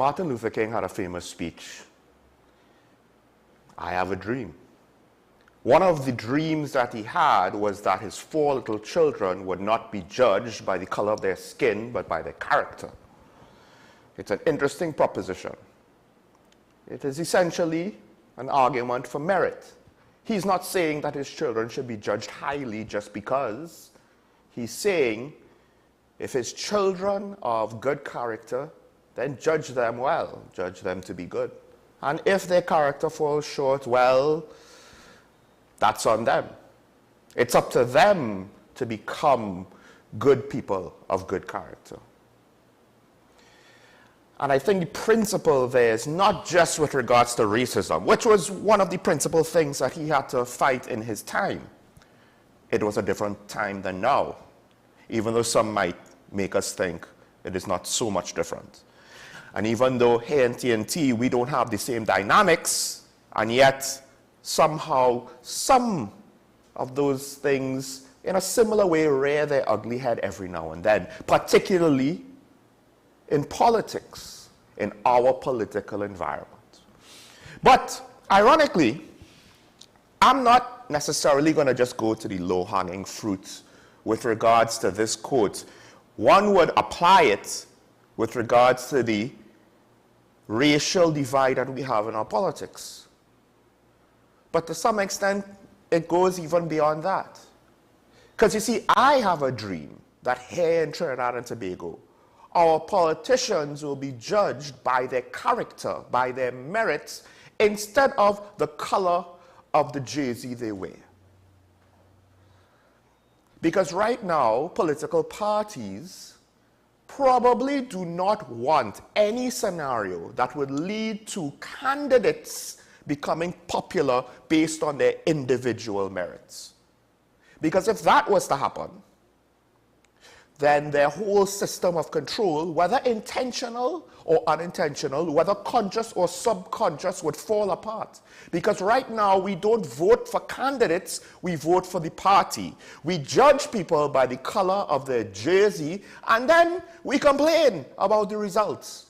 Martin Luther King had a famous speech, "I have a dream." One of the dreams that he had was that his 4 little children would not be judged by the color of their skin, but by their character. It's an interesting proposition. It is essentially an argument for merit. He's not saying that his children should be judged highly just because. He's saying if his children are of good character, then judge them well, judge them to be good. And if their character falls short, well, that's on them. It's up to them to become good people of good character. And I think the principle there is not just with regards to racism, which was one of the principal things that he had to fight in his time. It was a different time than now, even though some might make us think it is not so much different. And even though here in TNT we don't have the same dynamics, and yet somehow some of those things in a similar way rear their ugly head every now and then, particularly in politics, in our political environment. But ironically, I'm not necessarily going to just go to the low-hanging fruit with regards to this quote. One would apply it with regards to the racial divide that we have in our politics. But to some extent, it goes even beyond that. Because you see, I have a dream that here in Trinidad and Tobago, our politicians will be judged by their character, by their merits, instead of the color of the jersey they wear. Because right now, political parties probably do not want any scenario that would lead to candidates becoming popular based on their individual merits. Because if that was to happen, then their whole system of control, whether intentional or unintentional, whether conscious or subconscious, would fall apart. Because right now we don't vote for candidates, we vote for the party. We judge people by the color of their jersey, and then we complain about the results.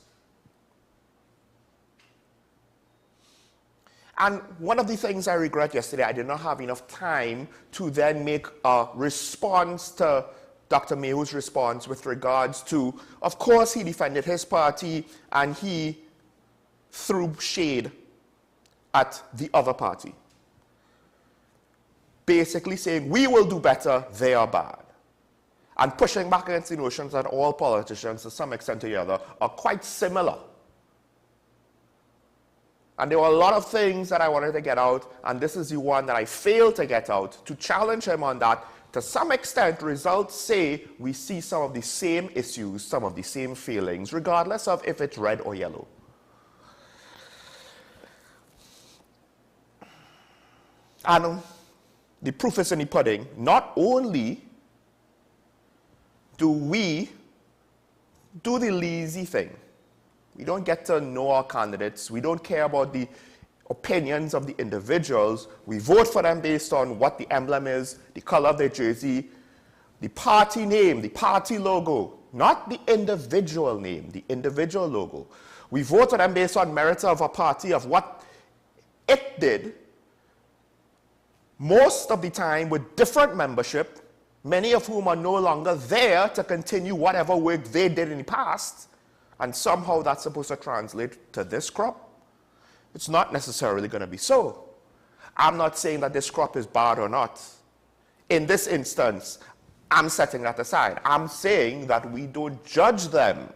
And one of the things I regret yesterday, I did not have enough time to then make a response to Dr. Mayhew's response with regards to, of course, he defended his party and he threw shade at the other party. Basically saying, we will do better, they are bad. And pushing back against the notions that all politicians, to some extent or the other, are quite similar. And there were a lot of things that I wanted to get out, and this is the one that I failed to get out, to challenge him on that. To some extent, results say we see some of the same issues, some of the same feelings, regardless of if it's red or yellow. And the proof is in the pudding. Not only do we do the lazy thing, we don't get to know our candidates, we don't care about the opinions of the individuals, we vote for them based on what the emblem is, the color of their jersey, the party name, the party logo, not the individual name, the individual logo. We vote for them based on merit of a party, of what it did, most of the time with different membership, many of whom are no longer there to continue whatever work they did in the past, and somehow that's supposed to translate to this crop. It's not necessarily going to be so. I'm not saying that this crop is bad or not. In this instance, I'm setting that aside. I'm saying that we don't judge them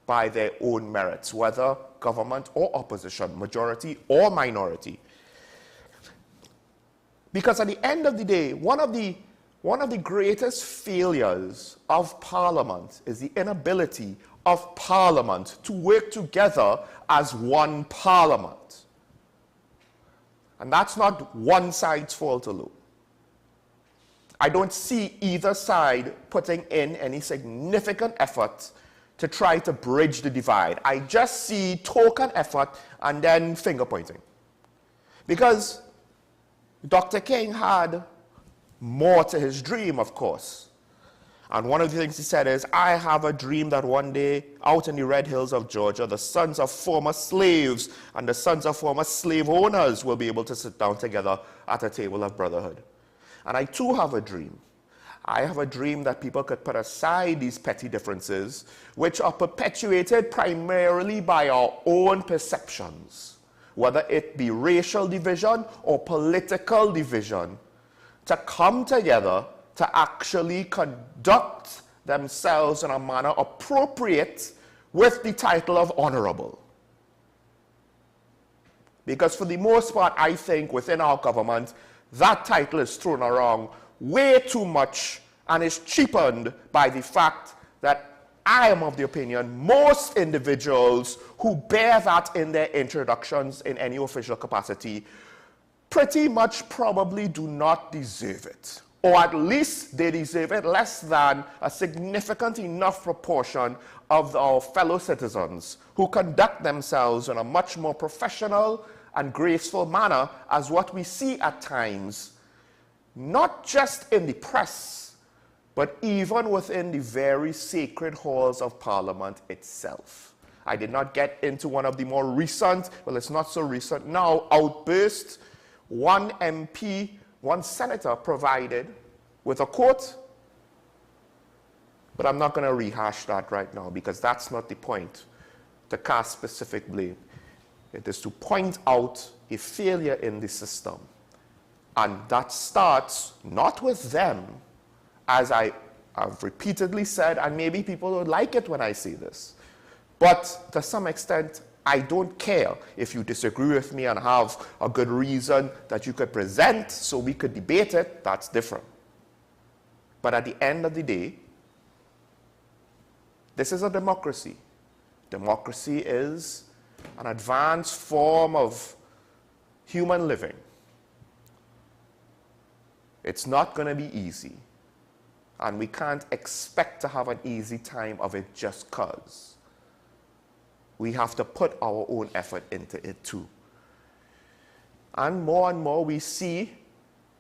by their own merits, whether government or opposition, majority or minority. Because at the end of the day, one of the greatest failures of Parliament is the inability of Parliament to work together as one Parliament. And that's not one side's fault alone. I don't see either side putting in any significant effort to try to bridge the divide. I just see token effort and then finger pointing. Because Dr. King had more to his dream, of course. And one of the things he said is, I have a dream that one day, out in the red hills of Georgia, the sons of former slaves and the sons of former slave owners will be able to sit down together at a table of brotherhood. And I too have a dream. I have a dream that people could put aside these petty differences, which are perpetuated primarily by our own perceptions, whether it be racial division or political division, to come together to actually conduct themselves in a manner appropriate with the title of honorable. Because for the most part, I think within our government, that title is thrown around way too much and is cheapened by the fact that I am of the opinion most individuals who bear that in their introductions in any official capacity pretty much probably do not deserve it. Or at least they deserve it less than a significant enough proportion of our fellow citizens who conduct themselves in a much more professional and graceful manner as what we see at times, not just in the press, but even within the very sacred halls of Parliament itself. I did not get into one of the more recent, well, it's not so recent now, outbursts. One MP, one senator provided with a quote, but I'm not going to rehash that right now because that's not the point, to cast specific blame. It is to point out a failure in the system. And that starts not with them, as I have repeatedly said, and maybe people don't like it when I say this, but to some extent, I don't care if you disagree with me and have a good reason that you could present so we could debate it, that's different. But at the end of the day, this is a democracy. Democracy is an advanced form of human living. It's not going to be easy. And we can't expect to have an easy time of it just because. We have to put our own effort into it too. And more we see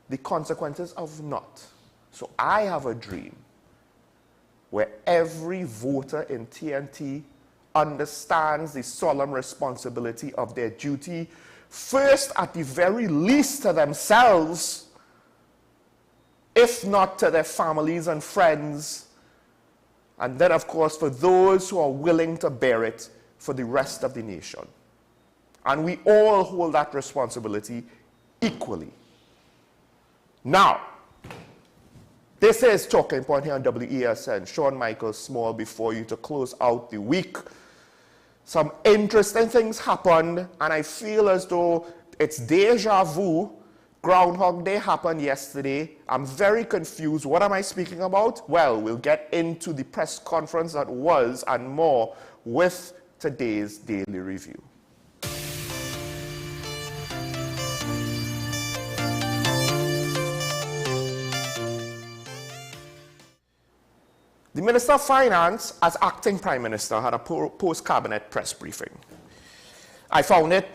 the consequences of not. So I have a dream where every voter in TNT understands the solemn responsibility of their duty, first at the very least to themselves, if not to their families and friends, and then of course for those who are willing to bear it, for the rest of the nation. And we all hold that responsibility equally. Now, this is Talking Point here on WESN. Sean Michael Small before you to close out the week. Some interesting things happened, and I feel as though it's deja vu. Groundhog Day happened yesterday. I'm very confused. What am I speaking about? Well, we'll get into the press conference that was and more with today's Daily Review. The Minister of Finance, as acting Prime Minister, had a post-cabinet press briefing. I found it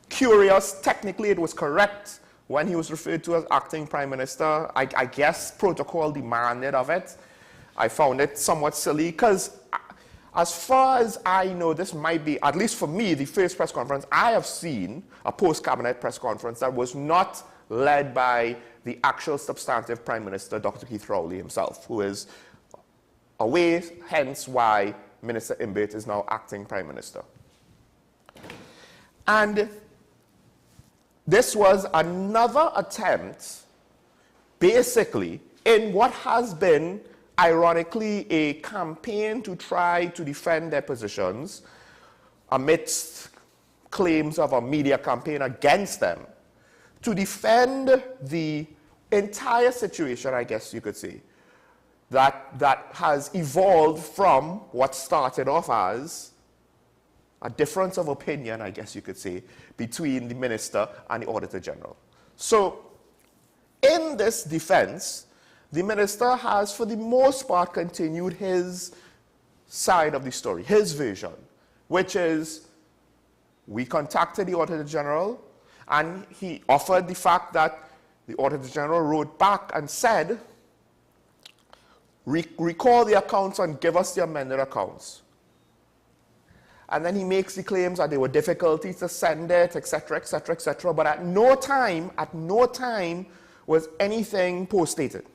curious. Technically, it was correct when he was referred to as acting Prime Minister. I guess protocol demanded of it. I found it somewhat silly because as far as I know, this might be, at least for me, the first press conference I have seen, a post-cabinet press conference that was not led by the actual substantive Prime Minister, Dr. Keith Rowley himself, who is away, hence why Minister Imbert is now acting Prime Minister. And this was another attempt, basically, in what has been ironically a campaign to try to defend their positions amidst claims of a media campaign against them, to defend the entire situation, I guess you could say, that has evolved from what started off as a difference of opinion, I guess you could say, between the Minister and the Auditor General. So, in this defense, the Minister has, for the most part, continued his side of the story, his version, which is, we contacted the Auditor General, and he offered the fact that the Auditor General wrote back and said, recall the accounts and give us the amended accounts. And then he makes the claims that there were difficulties to send it, etc., etc., etc. But at no time was anything post-dated.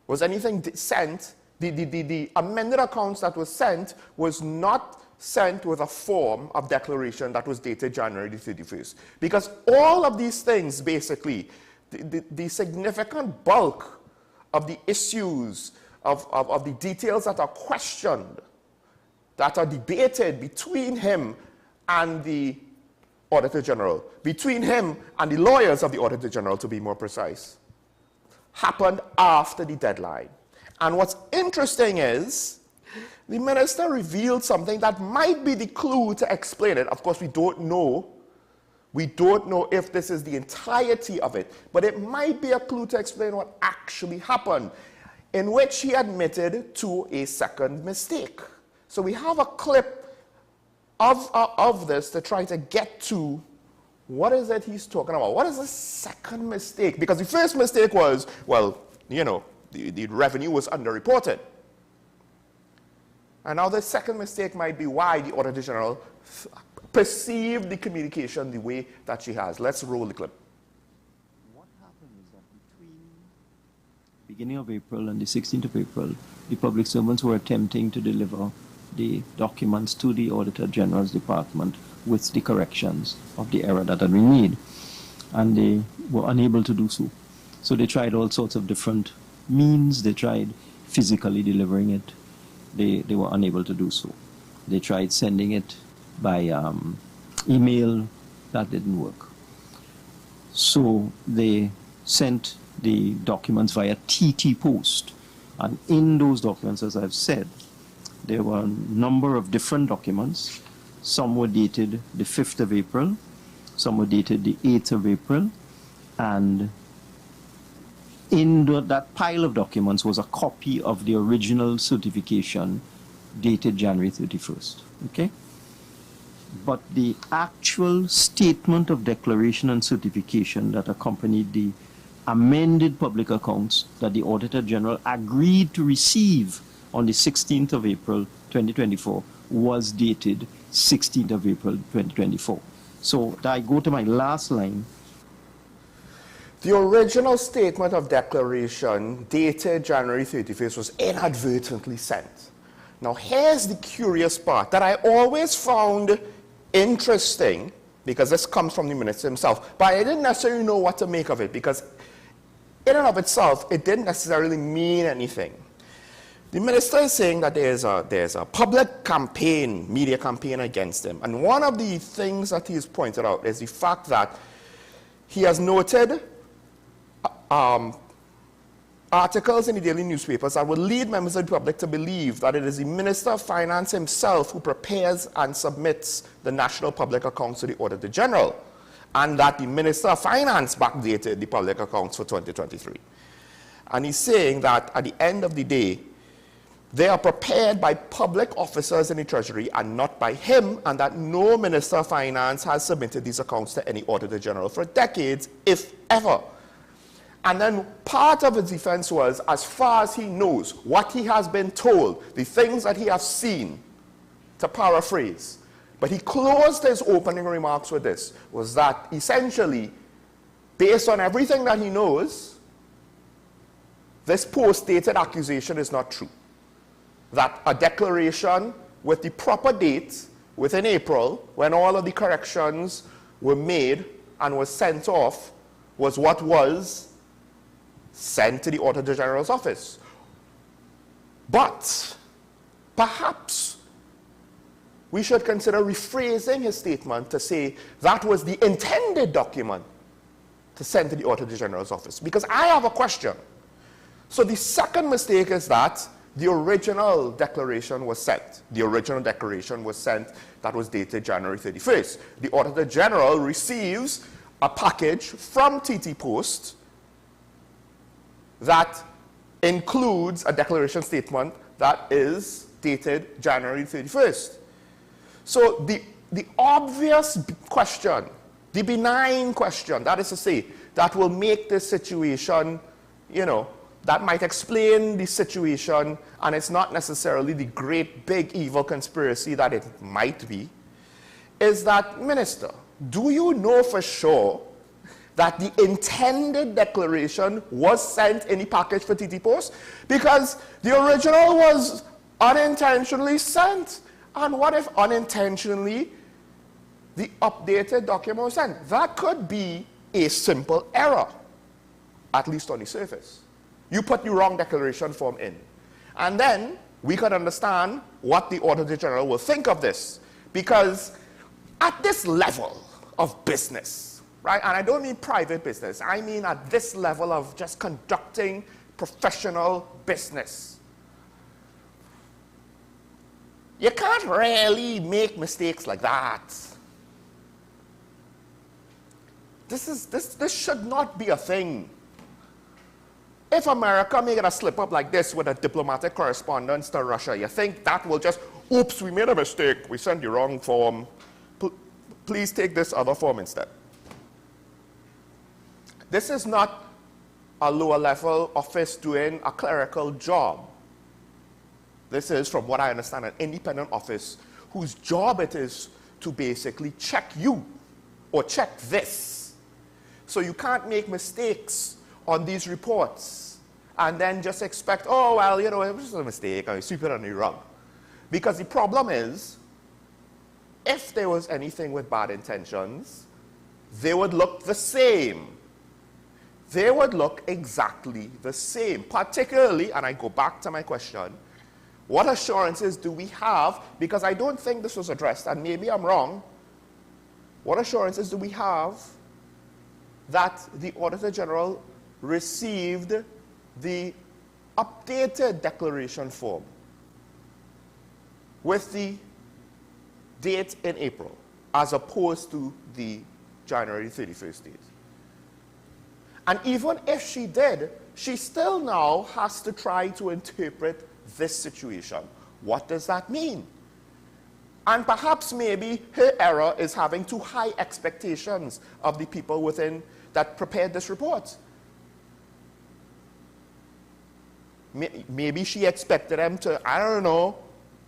Was anything sent? The amended accounts that was sent was not sent with a form of declaration that was dated January the 31st. Because all of these things, basically, the significant bulk of the issues, of the details that are questioned, that are debated between him and the Auditor General, between him and the lawyers of the Auditor General, to be more precise, happened after the deadline. And what's interesting is, the minister revealed something that might be the clue to explain it. Of course, we don't know. We don't know if this is the entirety of it, but it might be a clue to explain what actually happened, in which he admitted to a second mistake. So we have a clip of this to try to get to what is it he's talking about. What is the second mistake? Because the first mistake was, well, you know, the revenue was underreported. And now the second mistake might be why the Auditor General perceived the communication the way that she has. Let's roll the clip. What happened is that between the beginning of April and the 16th of April, the public servants were attempting to deliver the documents to the Auditor General's department with the corrections of the error that had been made. And they were unable to do so. So they tried all sorts of different means. They tried physically delivering it. They were unable to do so. They tried sending it by email. That didn't work. So they sent the documents via TT Post. And in those documents, as I've said, there were a number of different documents. Some were dated the 5th of April, some were dated the 8th of April, and in that pile of documents was a copy of the original certification dated January 31st, okay? But the actual statement of declaration and certification that accompanied the amended public accounts that the Auditor General agreed to receive on the 16th of April 2024 was dated 16th of April 2024. So I go to my last line. The original statement of declaration dated January 31st was inadvertently sent. Now here's the curious part that I always found interesting, because this comes from the minister himself, but I didn't necessarily know what to make of it, because in and of itself, it didn't necessarily mean anything. The minister is saying that there's a public campaign, media campaign against him. And one of the things that he's pointed out is the fact that he has noted articles in the daily newspapers that would lead members of the public to believe that it is the Minister of Finance himself who prepares and submits the national public accounts to the Auditor General, and that the Minister of Finance backdated the public accounts for 2023. And he's saying that at the end of the day, they are prepared by public officers in the Treasury and not by him, and that no Minister of Finance has submitted these accounts to any Auditor General for decades, if ever. And then part of his defense was, as far as he knows, what he has been told, the things that he has seen, to paraphrase. But he closed his opening remarks with this, was that essentially, based on everything that he knows, this post-dated accusation is not true. That a declaration with the proper date within April, when all of the corrections were made and was sent off, was what was sent to the Auditor General's office. But perhaps we should consider rephrasing his statement to say that was the intended document to send to the Auditor General's office. Because I have a question. So the second mistake is that the original declaration was sent. The original declaration was sent that was dated January 31st. The Auditor General receives a package from TT Post that includes a declaration statement that is dated January 31st. So the obvious question, the benign question, that is to say, that will make this situation, you know, that might explain the situation, and it's not necessarily the great big evil conspiracy that it might be, is that, Minister, do you know for sure that the intended declaration was sent in the package for TT Post? Because the original was unintentionally sent. And what if unintentionally the updated document was sent? That could be a simple error, at least on the surface. You put the wrong declaration form in. And then we could understand what the Auditor General will think of this. Because at this level of business, right, and I don't mean private business, I mean at this level of just conducting professional business, you can't really make mistakes like that. This should not be a thing. If America made a slip up like this with a diplomatic correspondence to Russia, you think that will just, oops, we made a mistake, we sent the wrong form, please take this other form instead. This is not a lower level office doing a clerical job. This is, from what I understand, an independent office whose job it is to basically check you or check this. So you can't make mistakes on these reports and then just expect, oh, well, you know, it was just a mistake, I sweep it under the rug. Because the problem is, if there was anything with bad intentions, they would look the same. They would look exactly the same. Particularly, and I go back to my question, what assurances do we have? Because I don't think this was addressed, and maybe I'm wrong. What assurances do we have that the Auditor General received the updated declaration form with the date in April, as opposed to the January 31st date? And even if she did, she still now has to try to interpret this situation. What does that mean? And perhaps maybe her error is having too high expectations of the people within that prepared this report. Maybe she expected them to, I don't know,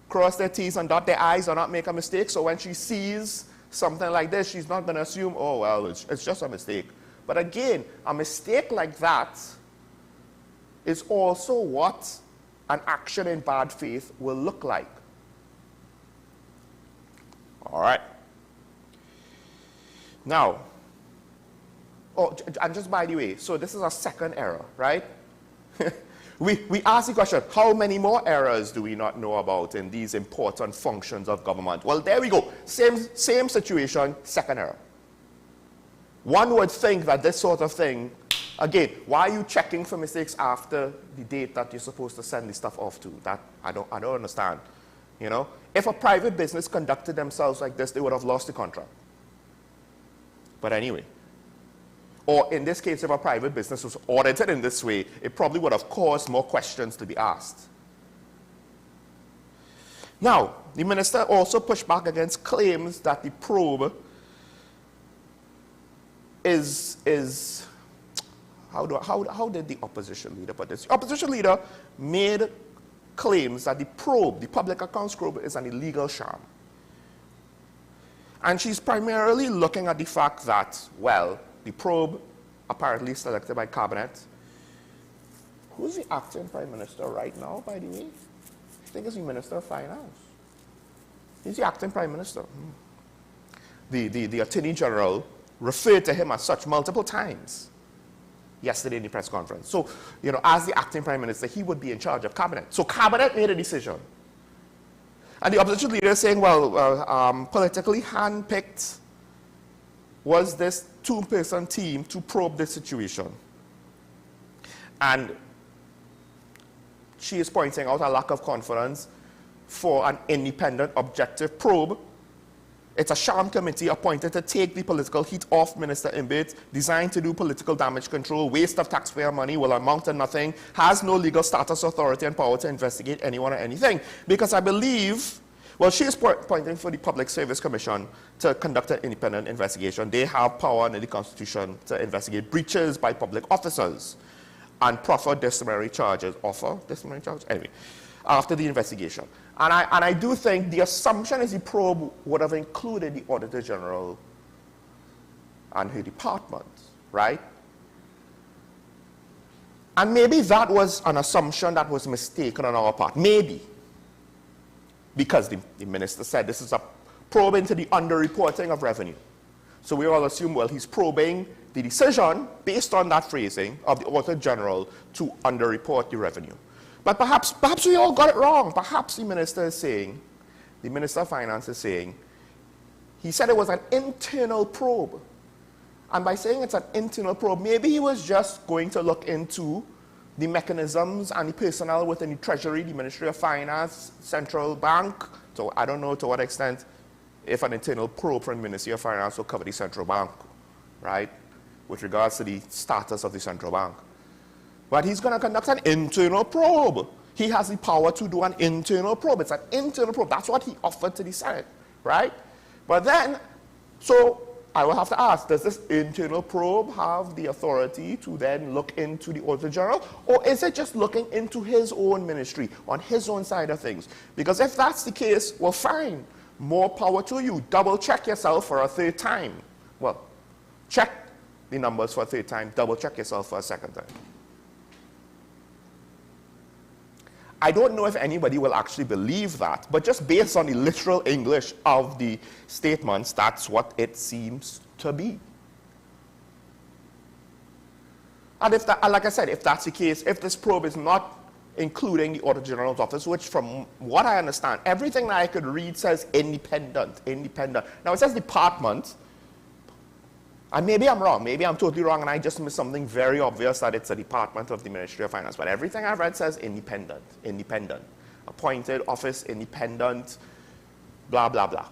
cross their T's and dot their I's or not make a mistake. So when she sees something like this, she's not going to assume, oh, well, it's just a mistake. But again, a mistake like that is also what an action in bad faith will look like. All right. Now, oh, and just by the way, so this is a second error, right? we ask the question, how many more errors do we not know about in these important functions of government? Well, there we go. Same situation, second error. One would think that this sort of thing, again, why are you checking for mistakes after the date that you're supposed to send the stuff off to? That I don't understand. You know, if a private business conducted themselves like this, they would have lost the contract. But anyway, or in this case, if a private business was audited in this way, it probably would have caused more questions to be asked. Now, the minister also pushed back against claims that the probe is how did the opposition leader put this? The opposition leader made claims that the probe, the public accounts probe, is an illegal sham. And she's primarily looking at the fact that, well, the probe, apparently selected by cabinet. Who's the acting prime minister right now, by the way? I think it's the Minister of Finance. He's the acting prime minister. The Attorney General referred to him as such multiple times yesterday in the press conference. So, you know, as the acting prime minister, he would be in charge of cabinet. So cabinet made a decision. And the opposition leader is saying, well, politically handpicked was this two-person team to probe this situation. And she is pointing out a lack of confidence for an independent, objective probe. It's a sham committee appointed to take the political heat off Minister Imbit, designed to do political damage control, waste of taxpayer money, will amount to nothing, has no legal status, authority, and power to investigate anyone or anything. Because I believe, well, she is pointing for the Public Service Commission to conduct an independent investigation. They have power under the Constitution to investigate breaches by public officers. and proffer disciplinary charges, anyway, after the investigation. And I do think the assumption is the probe would have included the Auditor General and her department, right? And maybe that was an assumption that was mistaken on our part, maybe. Because the minister said this is a probe into the underreporting of revenue. So we all assume, well, he's probing the decision based on that phrasing of the Auditor General to underreport the revenue. But perhaps we all got it wrong. Perhaps the minister is saying, the Minister of Finance is saying, he said it was an internal probe. And by saying it's an internal probe, maybe he was just going to look into the mechanisms and the personnel within the Treasury, the Ministry of Finance, Central Bank. So I don't know to what extent if an internal probe from the Ministry of Finance will cover the Central Bank, right, with regards to the status of the Central Bank. But he's going to conduct an internal probe. He has the power to do an internal probe. It's an internal probe. That's what he offered to the Senate, right? But then, so I will have to ask, does this internal probe have the authority to then look into the Auditor General? Or is it just looking into his own ministry, on his own side of things? Because if that's the case, well, fine. More power to you. Double check yourself for a third time. Well, check the numbers for a third time. Double check yourself for a second time. I don't know if anybody will actually believe that, but just based on the literal English of the statements, that's what it seems to be. And if that, like I said, if that's the case, if this probe is not including the Auditor General's office, which from what I understand, everything that I could read says independent. Now it says department, and maybe I'm wrong, maybe I'm totally wrong and I just missed something very obvious that it's a department of the Ministry of Finance, but everything I've read says independent. Appointed office, independent, blah, blah, blah.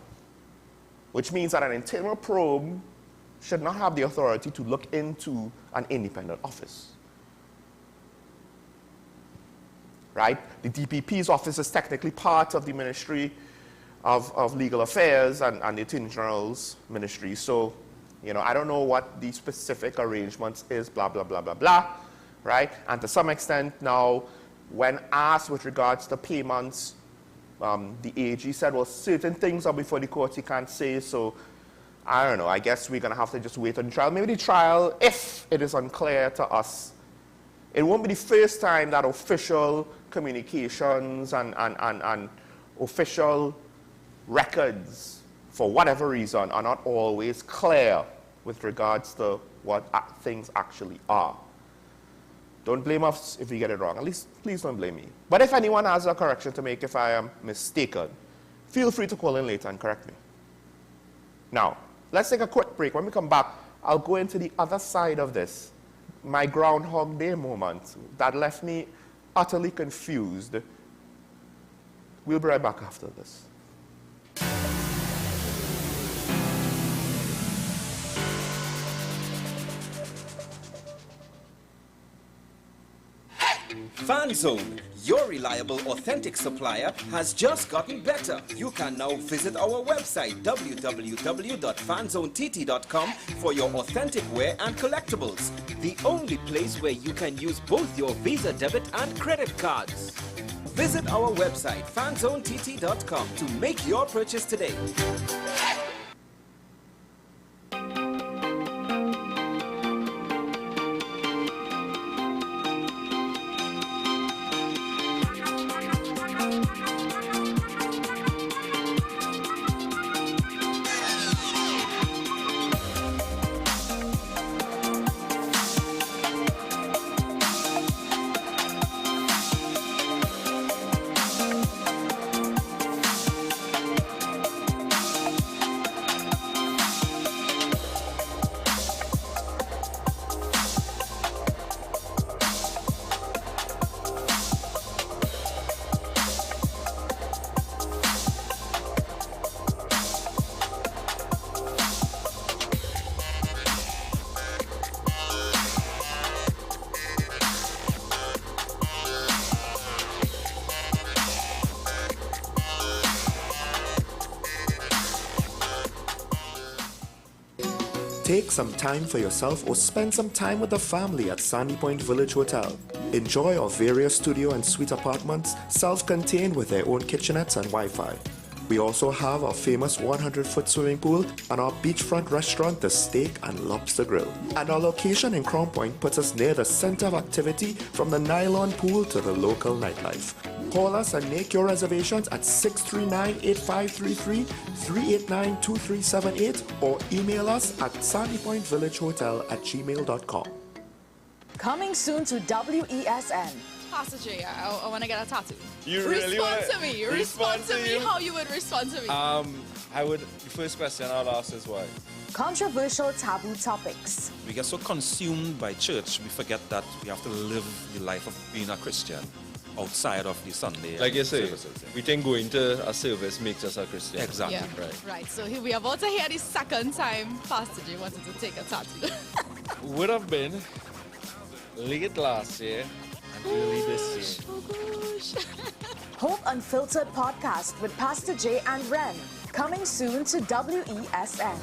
Which means that an internal probe should not have the authority to look into an independent office. Right? The DPP's office is technically part of the Ministry of Legal Affairs and the Attorney General's ministry. So, you know, I don't know what the specific arrangements is, blah, blah, blah, blah, blah, right? And to some extent now, when asked with regards to payments, the AG said, well, certain things are before the court, he can't say, so I don't know, I guess we're going to have to just wait on the trial. Maybe the trial, if it is unclear to us, it won't be the first time that official communications and official records, for whatever reason, are not always clear with regards to what things actually are. Don't blame us if we get it wrong. At least, please don't blame me. But if anyone has a correction to make if I am mistaken, feel free to call in later and correct me. Now, let's take a quick break. When we come back, I'll go into the other side of this, my Groundhog Day moment that left me utterly confused. We'll be right back after this. FanZone, your reliable, authentic supplier, has just gotten better. You can now visit our website www.fanzonett.com for your authentic wear and collectibles. The only place where you can use both your Visa debit and credit cards. Visit our website fanzonett.com to make your purchase today. Take some time for yourself or spend some time with the family at Sandy Point Village Hotel. Enjoy our various studio and suite apartments, self-contained with their own kitchenettes and Wi-Fi. We also have our famous 100-foot swimming pool and our beachfront restaurant, the Steak and Lobster Grill. And our location in Crown Point puts us near the center of activity from the nylon pool to the local nightlife. Call us and make your reservations at 639-8533, 389-2378 or email us at sandypointvillagehotel@gmail.com. Coming soon to WESN. Pastor J, I want to get a tattoo. You really respond to me. Respond to me how you would respond to me. The first question I'll ask is why? Controversial taboo topics. We get so consumed by church, we forget that we have to live the life of being a Christian outside of the Sunday. Like you say, services. we think going to a service makes us a Christian. Exactly. Yeah, right. So here we are about to hear the second time Pastor J wanted to take a tattoo. Would have been late last year and early this year. Oh gosh. Hope Unfiltered podcast with Pastor J and Ren. Coming soon to WESN.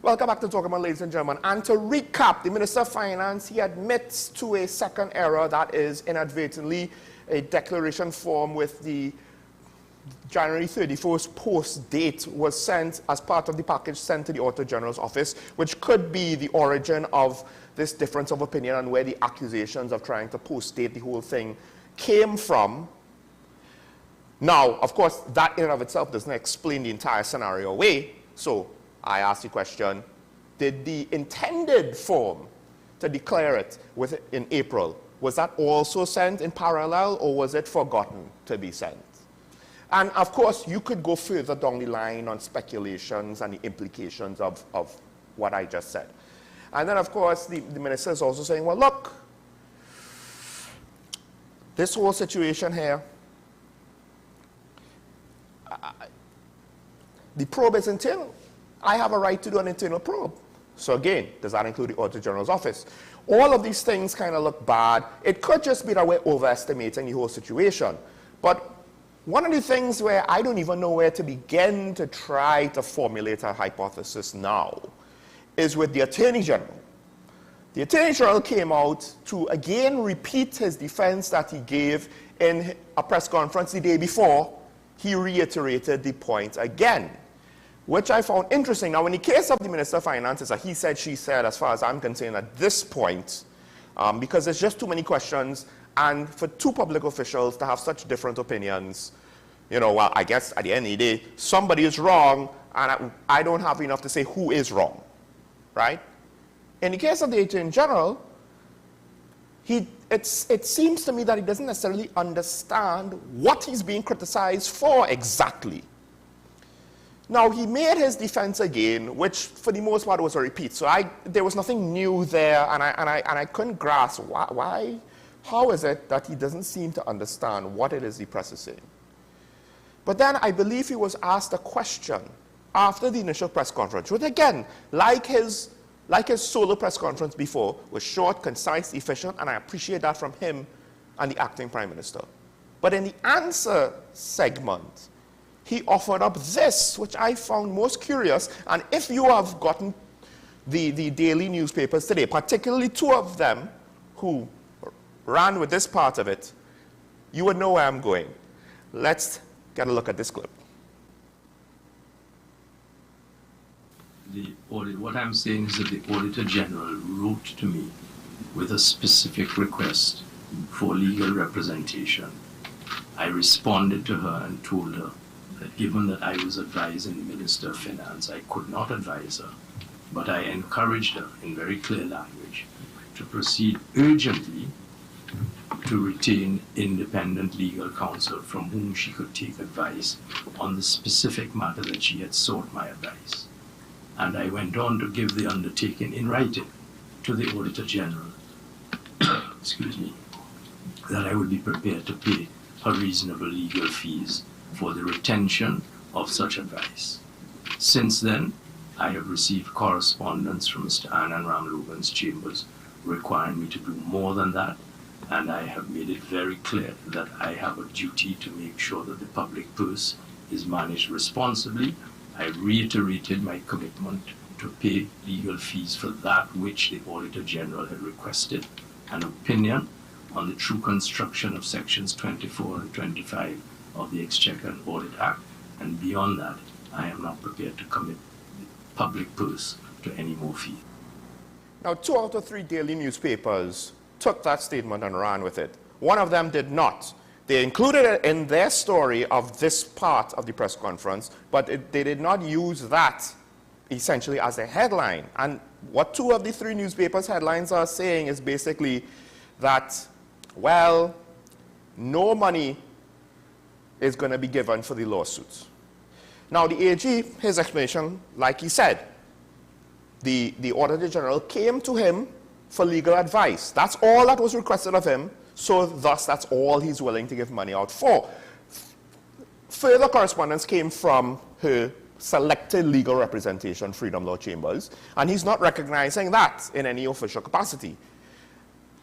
Welcome back to Talk About, ladies and gentlemen. And to recap, the Minister of Finance, he admits to a second error, that is inadvertently a declaration form with the January 31st post date was sent as part of the package sent to the Auditor General's office, which could be the origin of this difference of opinion and where the accusations of trying to post date the whole thing came from. Now, of course, that in and of itself doesn't explain the entire scenario away. So I ask the question, did the intended form to declare it in April, was that also sent in parallel or was it forgotten to be sent? And of course, you could go further down the line on speculations and the implications of what I just said. And then, of course, the minister is also saying, well, look, this whole situation here, the probe is internal. I have a right to do an internal probe. So again, does that include the Auditor General's office? All of these things kind of look bad. It could just be that we're overestimating the whole situation. But one of the things where I don't even know where to begin to try to formulate a hypothesis now is with the Attorney General. The Attorney General came out to again repeat his defense that he gave in a press conference the day before. He reiterated the point again, which I found interesting. Now, in the case of the Minister of Finance, it's a he said, she said, as far as I'm concerned at this point, because there's just too many questions, and for two public officials to have such different opinions, you know, well, I guess at the end of the day, somebody is wrong, and I don't have enough to say who is wrong, right? In the case of the Attorney General, it seems to me that he doesn't necessarily understand what he's being criticized for exactly. Now, he made his defense again, which for the most part was a repeat. So there was nothing new there, and I couldn't grasp why. How is it that he doesn't seem to understand what it is the press is saying? But then I believe he was asked a question after the initial press conference, which again, like his solo press conference before, was short, concise, efficient, and I appreciate that from him and the acting Prime Minister. But in the answer segment, he offered up this, which I found most curious. And if you have gotten the daily newspapers today, particularly two of them who ran with this part of it, you would know where I'm going. Let's get a look at this clip. What I'm saying is that the Auditor General wrote to me with a specific request for legal representation. I responded to her and told her that given that I was advising the Minister of Finance, I could not advise her, but I encouraged her in very clear language to proceed urgently to retain independent legal counsel from whom she could take advice on the specific matter that she had sought my advice. And I went on to give the undertaking in writing to the Auditor General, excuse me, that I would be prepared to pay her reasonable legal fees for the retention of such advice. Since then, I have received correspondence from Mr. Anand Ramlogan's chambers requiring me to do more than that, and I have made it very clear that I have a duty to make sure that the public purse is managed responsibly. I reiterated my commitment to pay legal fees for that which the Auditor General had requested an opinion on the true construction of sections 24 and 25 of the Exchequer and Audit Act, and beyond that, I am not prepared to commit the public purse to any more fee. Now, 2 out of 3 daily newspapers took that statement and ran with it. One of them did not. They included it in their story of this part of the press conference, but they did not use that essentially as a headline. And what 2 of the 3 newspapers' headlines are saying is basically that, well, no money is going to be given for the lawsuits. Now, the AG, his explanation, like he said, the Auditor General came to him for legal advice. That's all that was requested of him, so thus that's all he's willing to give money out for. Further correspondence came from her selected legal representation, Freedom Law Chambers, and he's not recognizing that in any official capacity.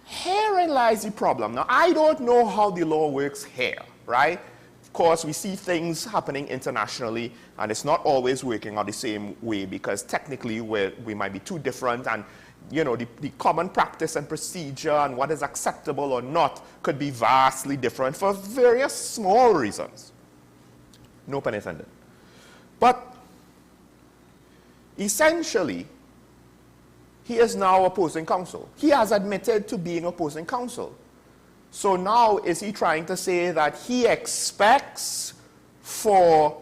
Herein lies the problem. Now, I don't know how the law works here, right? Of course, we see things happening internationally, and it's not always working out the same way because technically we might be too different, and you know, the common practice and procedure and what is acceptable or not could be vastly different for various small reasons. No pun intended. But essentially, he is now opposing counsel. He has admitted to being opposing counsel. So now is he trying to say that he expects for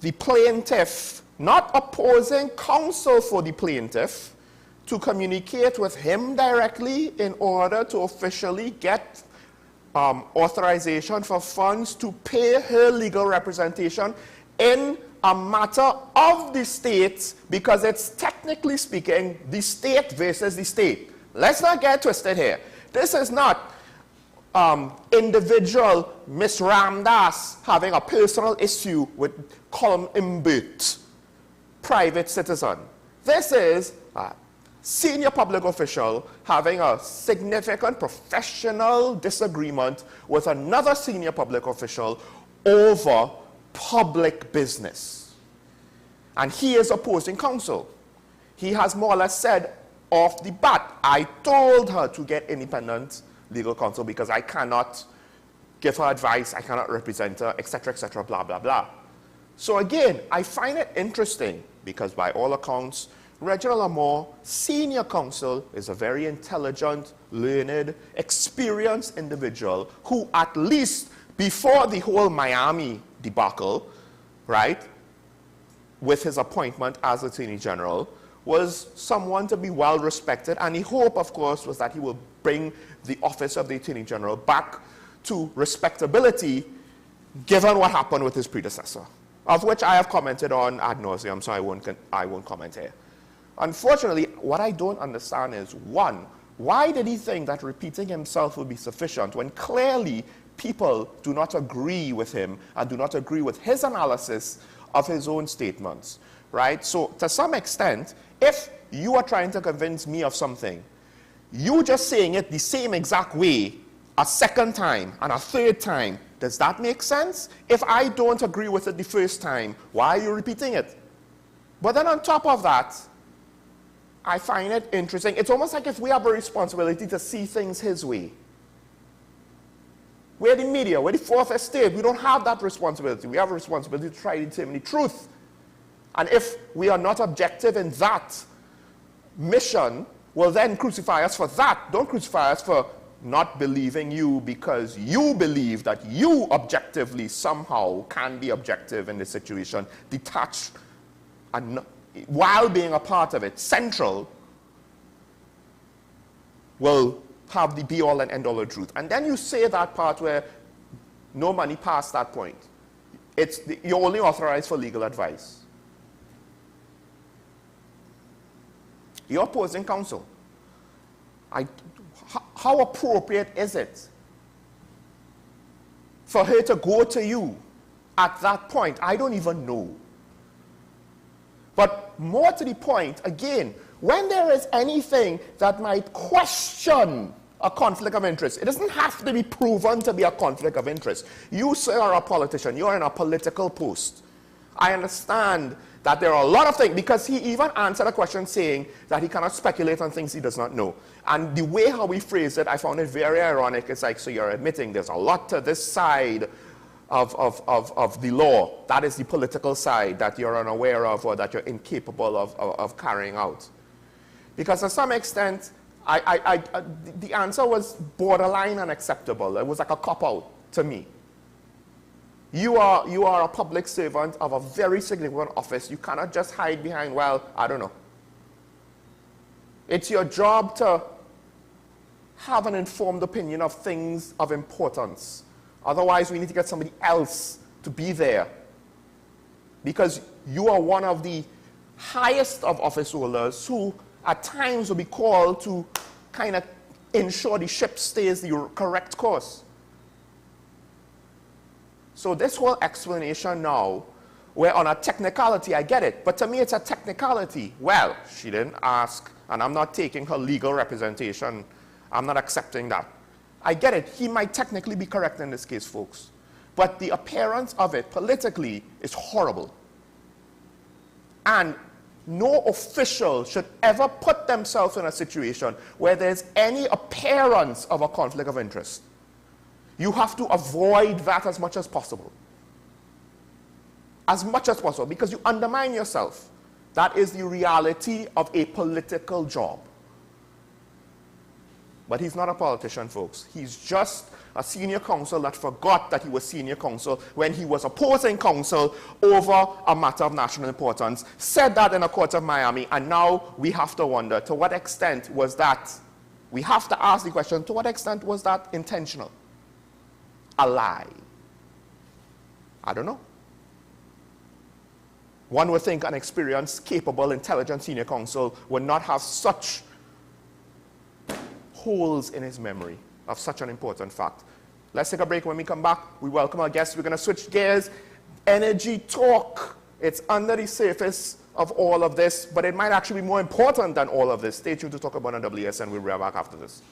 the plaintiff, not opposing counsel for the plaintiff, to communicate with him directly in order to officially get authorization for funds to pay her legal representation in a matter of the state, because it's technically speaking the state versus the state. Let's not get twisted here. This is not individual Miss Ramdas having a personal issue with Colum Imbut, private citizen. This is a senior public official having a significant professional disagreement with another senior public official over public business. And he is opposing counsel. He has more or less said off the bat, I told her to get independent legal counsel because I cannot give her advice, I cannot represent her, etc., blah, blah, blah. So again, I find it interesting because by all accounts, Reginald Amor, senior counsel, is a very intelligent, learned, experienced individual who at least before the whole Miami debacle, right, with his appointment as Attorney General, was someone to be well respected, and the hope, of course, was that he will bring the office of the Attorney General back to respectability given what happened with his predecessor, of which I have commented on ad nauseum, so I won't comment here. Unfortunately, what I don't understand is, one, why did he think that repeating himself would be sufficient when clearly people do not agree with him and do not agree with his analysis of his own statements, right? So to some extent, if you are trying to convince me of something, you just saying it the same exact way a second time and a third time, does that make sense? If I don't agree with it the first time, why are you repeating it? But then on top of that, I find it interesting. It's almost like if we have a responsibility to see things his way. We're the media, we're the fourth estate. We don't have that responsibility. We have a responsibility to try to determine the truth. And if we are not objective in that mission, well then crucify us for that. Don't crucify us for not believing you because you believe that you objectively somehow can be objective in this situation, detached and not, while being a part of it, central, will have the be-all and end-all of truth. And then you say that part where no money past that point. You're only authorized for legal advice. You're opposing counsel. How appropriate is it for her to go to you at that point? I don't even know. But more to the point, again, when there is anything that might question a conflict of interest, it doesn't have to be proven to be a conflict of interest. You, sir, are a politician. You're in a political post. I understand that there are a lot of things, because he even answered a question saying that he cannot speculate on things he does not know. And the way how he phrased it, I found it very ironic. It's like, so you're admitting there's a lot to this side of the law, that is the political side, that you're unaware of or that you're incapable of carrying out. Because to some extent, the answer was borderline unacceptable. It was like a cop-out to me. You are a public servant of a very significant office. You cannot just hide behind, well, I don't know. It's your job to have an informed opinion of things of importance. Otherwise, we need to get somebody else to be there. Because you are one of the highest of office holders who at times will be called to kind of ensure the ship stays the correct course. So this whole explanation now, where on a technicality, I get it, but to me it's a technicality. Well, she didn't ask, and I'm not taking her legal representation. I'm not accepting that. I get it. He might technically be correct in this case, folks. But the appearance of it politically is horrible. And no official should ever put themselves in a situation where there's any appearance of a conflict of interest. You have to avoid that as much as possible. As much as possible, because you undermine yourself. That is the reality of a political job. But he's not a politician, folks. He's just a senior counsel that forgot that he was senior counsel when he was opposing counsel over a matter of national importance, said that in a court of Miami, and now we have to wonder, to what extent was that, we have to ask the question, to what extent was that intentional? A lie? I don't know. One would think an experienced, capable, intelligent senior counsel would not have such holes in his memory of such an important fact. Let's take a break. When we come back, we welcome our guests. We're going to switch gears. Energy talk. It's under the surface of all of this, but it might actually be more important than all of this. Stay tuned to talk about on WSN. We'll be right back after this.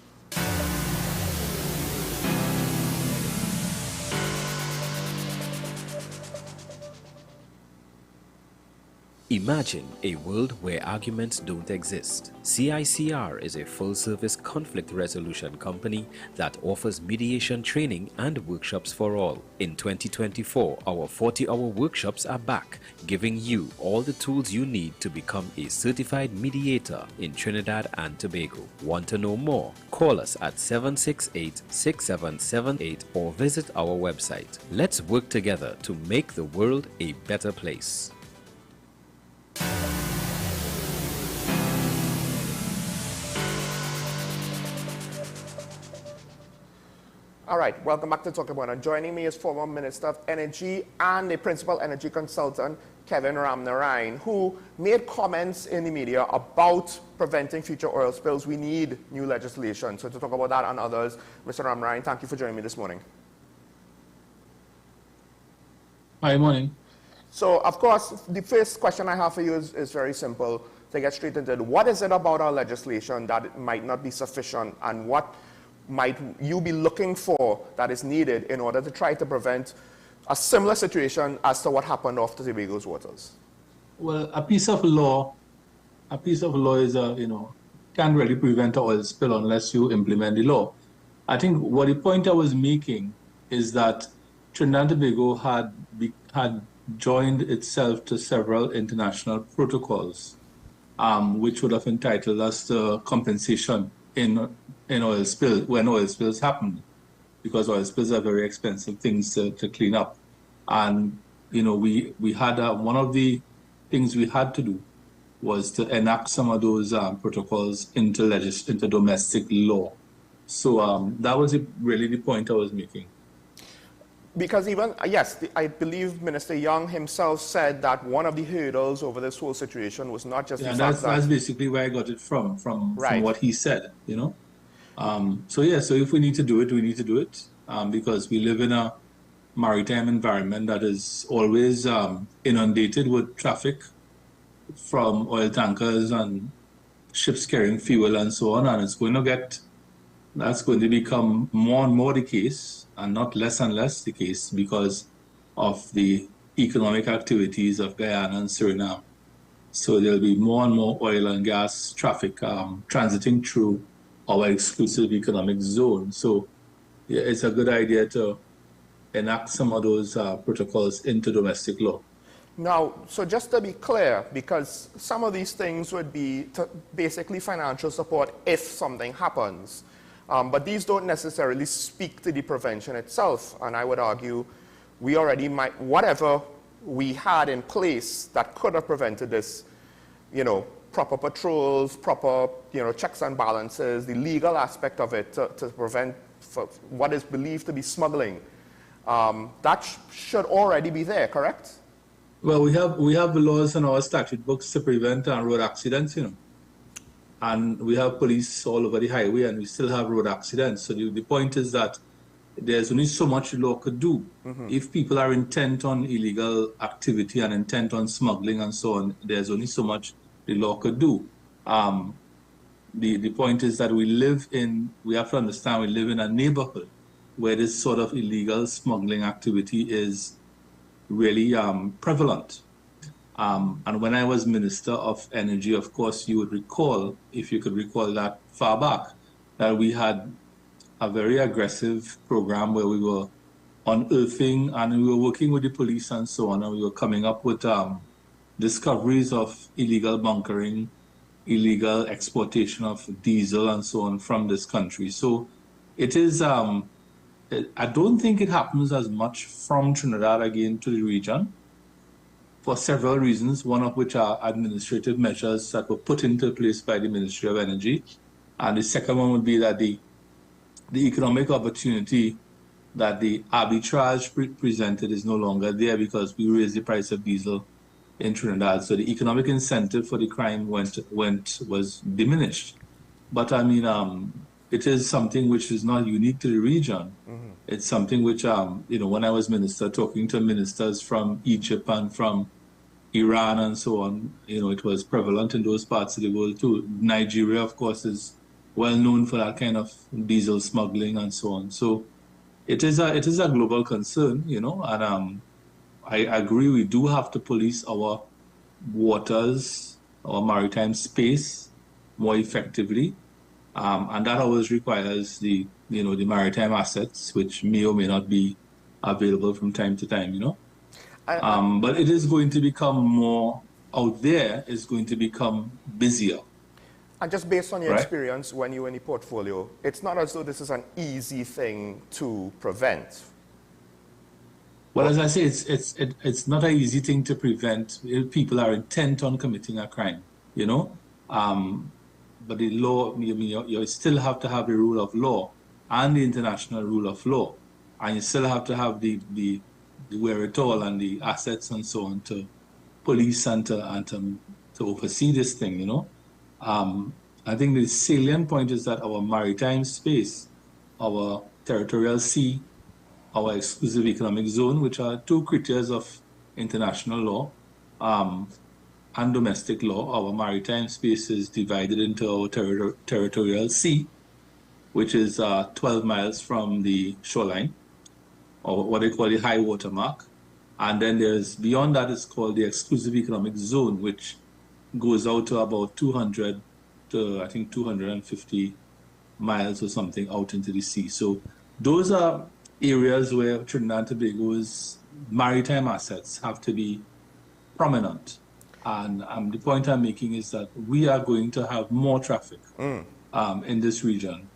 Imagine a world where arguments don't exist. CICR is a full-service conflict resolution company that offers mediation training and workshops for all. In 2024, our 40-hour workshops are back, giving you all the tools you need to become a certified mediator in Trinidad and Tobago. Want to know more? Call us at 768-6778 or visit our website. Let's work together to make the world a better place. All right, welcome back to Talk About It. Joining me is former Minister of Energy and a principal energy consultant, Kevin Ramnarine, who made comments in the media about preventing future oil spills. We need new legislation. So to talk about that and others, Mr. Ramnarine, thank you for joining me this morning. Hi, morning. So, of course, the first question I have for you is very simple. To get straight into it, what is it about our legislation that might not be sufficient, and what might you be looking for that is needed in order to try to prevent a similar situation as to what happened off the Tobago's waters? Well, a piece of law is, can't really prevent an oil spill unless you implement the law. I think what the point I was making is that Trinidad and Tobago had joined itself to several international protocols, which would have entitled us to compensation in oil spill when oil spills happen, because oil spills are very expensive things to clean up. And we had one of the things we had to do was to enact some of those protocols into domestic law. So that was really the point I was making. Because even, yes, I believe Minister Young himself said that one of the hurdles over this whole situation was not just the fact that's basically where I got it from what he said, So if we need to do it, we need to do it, because we live in a maritime environment that is always inundated with traffic from oil tankers and ships carrying fuel and so on, and that's going to become more and more the case, and not less and less the case, because of the economic activities of Guyana and Suriname. So there'll be more and more oil and gas traffic transiting through our exclusive economic zone. So yeah, it's a good idea to enact some of those protocols into domestic law. Now, so just to be clear, because some of these things would be basically financial support if something happens, but these don't necessarily speak to the prevention itself. And I would argue we already might, whatever we had in place that could have prevented this, proper patrols, proper, checks and balances, the legal aspect of it to prevent what is believed to be smuggling, that should already be there, correct? Well, we have laws in our statute books to prevent road accidents, and we have police all over the highway, and we still have road accidents. So the point is that there's only so much the law could do. If people are intent on illegal activity and intent on smuggling and so on, there's only so much the law could do. The point is that we have to understand we live in a neighborhood where this sort of illegal smuggling activity is really prevalent. And when I was Minister of Energy, of course, you would recall, if you could recall that far back, that we had a very aggressive program where we were unearthing and we were working with the police and so on, and we were coming up with discoveries of illegal bunkering, illegal exportation of diesel and so on from this country. So it is, I don't think it happens as much from Trinidad again to the region for several reasons, one of which are administrative measures that were put into place by the Ministry of Energy. And the second one would be that the economic opportunity that the arbitrage presented is no longer there because we raised the price of diesel in Trinidad. So the economic incentive for the crime was diminished. But I mean, it is something which is not unique to the region. It's something which, when I was minister, talking to ministers from Egypt and from Iran and so on, it was prevalent in those parts of the world too. Nigeria, of course, is well known for that kind of diesel smuggling and so on. So it is a global concern, and I agree we do have to police our waters, our maritime space more effectively. And that always requires the maritime assets, which may or may not be available from time to time, But it is going to become more out there, is going to become busier. And just based on your experience when you were in the portfolio, it's not as though this is an easy thing to prevent. Well, as I say, it's not an easy thing to prevent. People are intent on committing a crime, But the law, you still have to have the rule of law and the international rule of law. And you still have to have the wherewithal and the assets and so on to police and to oversee this thing, I think the salient point is that our maritime space, our territorial sea, our exclusive economic zone, which are two creatures of international law, and domestic law. Our maritime space is divided into our territorial sea, which is 12 miles from the shoreline, or what they call the high water mark. And then there's, beyond that, it's called the exclusive economic zone, which goes out to about 200 to, I think, 250 miles or something out into the sea. So those are areas where Trinidad and Tobago's maritime assets have to be prominent. And the point I'm making is that we are going to have more traffic in this region,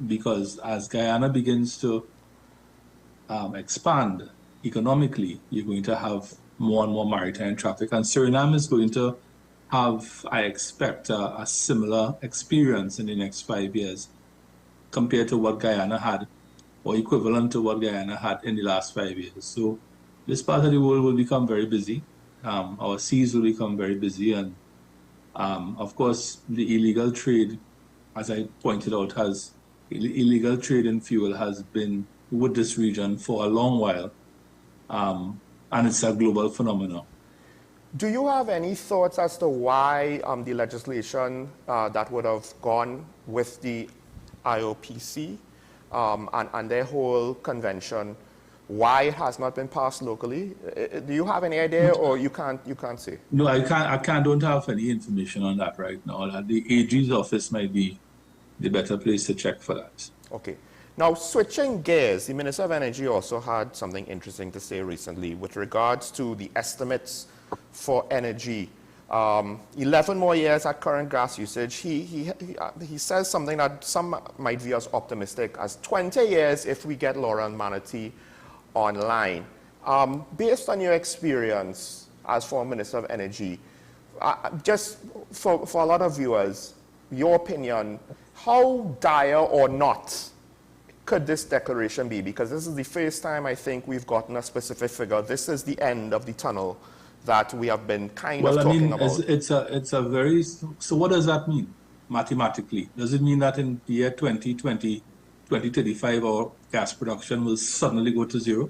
because as Guyana begins to expand economically, you're going to have more and more maritime traffic. And Suriname is going to have, I expect, a similar experience in the next 5 years compared to what Guyana had, or equivalent to what Guyana had in the last 5 years. So this part of the world will become very busy. Our seas will become very busy, and of course the illegal trade, as I pointed out, illegal trade in fuel has been with this region for a long while, and it's a global phenomenon. Do you have any thoughts as to why the legislation that would have gone with the IOPC and their whole convention, why it has not been passed locally? Do you have any idea, or you can't say? No, don't have any information on that right now. The AG's office might be the better place to check for that. Okay. Now, switching gears, the Minister of Energy also had something interesting to say recently with regards to the estimates for energy. 11 more years at current gas usage. He says something that some might view as optimistic, as 20 years if we get Laura and Manatee online. Based on your experience as former Minister of Energy, just for a lot of viewers, your opinion, how dire or not could this declaration be? Because this is the first time I think we've gotten a specific figure. This is the end of the tunnel that we have been kind of talking about. It's a very, so what does that mean mathematically? Does it mean that in the year 2020, 2035, our gas production will suddenly go to zero?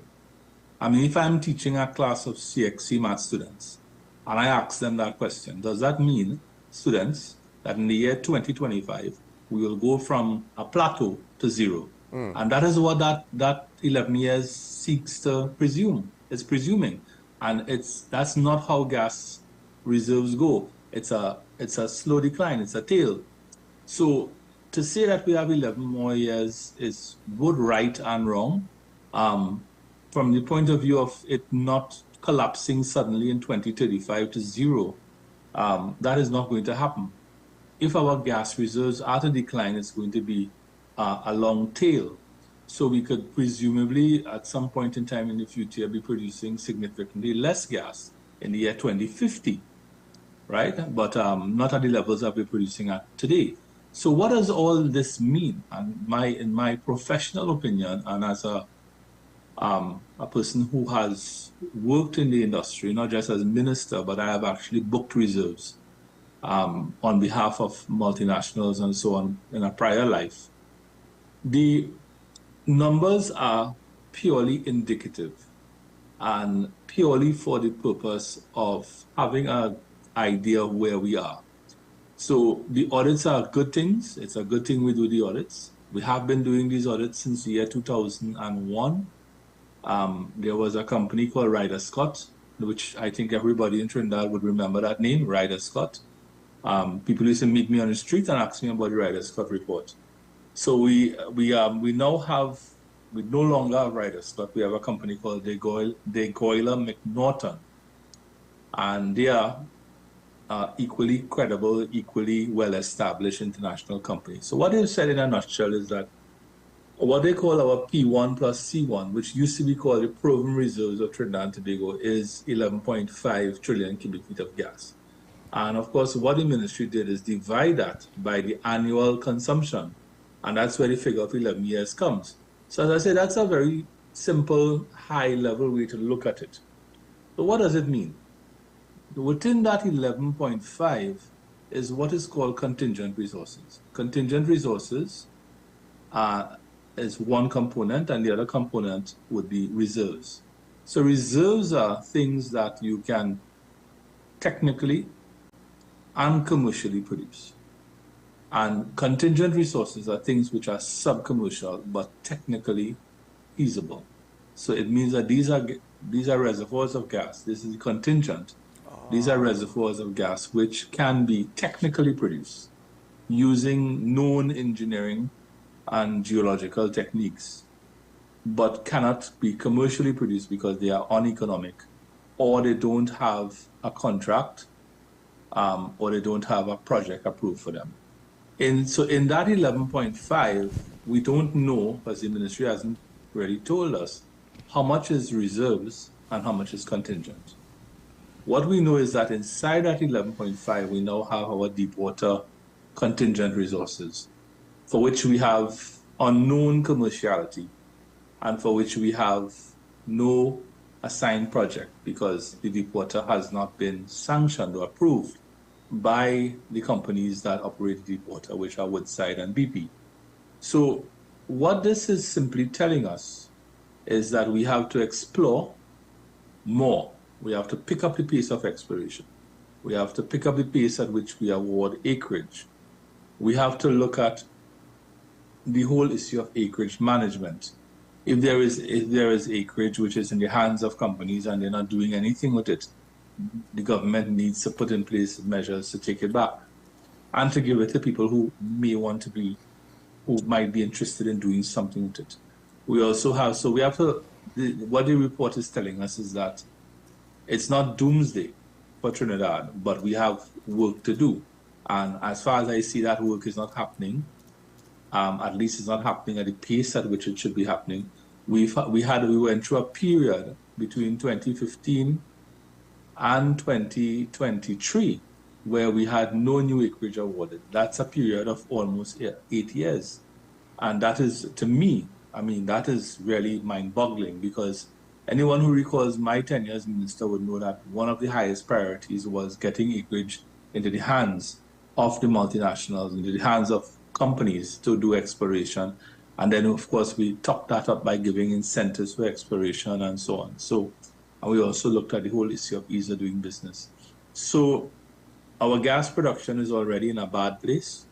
I mean, if I'm teaching a class of CXC math students and I ask them that question, does that mean, students, that in the year 2025, we will go from a plateau to zero? And that is what that 11 years seeks to presume. It's presuming. And that's not how gas reserves go. It's a slow decline, it's a tail. So to say that we have 11 more years is both right and wrong. From the point of view of it not collapsing suddenly in 2035 to zero, that is not going to happen. If our gas reserves are to decline, it's going to be a long tail. So we could presumably at some point in time in the future be producing significantly less gas in the year 2050, right? But not at the levels that we're producing at today. So what does all this mean? And in my professional opinion, and as a person who has worked in the industry, not just as minister, but I have actually booked reserves on behalf of multinationals and so on in a prior life. The numbers are purely indicative and purely for the purpose of having an idea of where we are. So the audits are good things. It's a good thing we do the audits. We have been doing these audits since the year 2001. There was a company called Ryder Scott, which I think everybody in Trinidad would remember that name, Ryder Scott. People used to meet me on the street and ask me about the Ryder Scott report. So we no longer have Ryder Scott. We have a company called DeGoyler McNaughton, and they are equally credible, equally well-established international company. So what they've said in a nutshell is that what they call our P1 plus C1, which used to be called the proven reserves of Trinidad and Tobago, is 11.5 trillion cubic feet of gas. And of course, what the ministry did is divide that by the annual consumption. And that's where the figure of 11 years comes. So as I say, that's a very simple, high-level way to look at it. So what does it mean? Within that 11.5 is what is called contingent resources. Contingent resources is one component, and the other component would be reserves. So reserves are things that you can technically and commercially produce. And contingent resources are things which are sub-commercial but technically feasible. So it means that these are reservoirs of gas. This is contingent. These are reservoirs of gas which can be technically produced using known engineering and geological techniques, but cannot be commercially produced because they are uneconomic, or they don't have a contract, or they don't have a project approved for them. So in that 11.5, we don't know, because the ministry hasn't really told us, how much is reserves and how much is contingent. What we know is that inside that 11.5, we now have our deep water contingent resources, for which we have unknown commerciality and for which we have no assigned project because the deep water has not been sanctioned or approved by the companies that operate deep water, which are Woodside and BP. So what this is simply telling us is that we have to explore more We have to pick up the pace of exploration. We have to pick up the pace at which we award acreage. We have to look at the whole issue of acreage management. If there is acreage which is in the hands of companies and they're not doing anything with it, the government needs to put in place measures to take it back and to give it to people who may want to be, who might be interested in doing something with it. We also have, so we have to, what the report is telling us is that it's not doomsday for Trinidad, but we have work to do. And as far as I see, that work is not happening. At least it's not happening at the pace at which it should be happening. We went through a period between 2015 and 2023 where we had no new acreage awarded. That's a period of almost 8 years. And that is, to me, I mean, that is really mind-boggling, because anyone who recalls my tenure as minister would know that one of the highest priorities was getting acreage into the hands of the multinationals, into the hands of companies to do exploration. And then, of course, we topped that up by giving incentives for exploration and so on. So, and we also looked at the whole issue of ease of doing business. So our gas production is already in a bad place.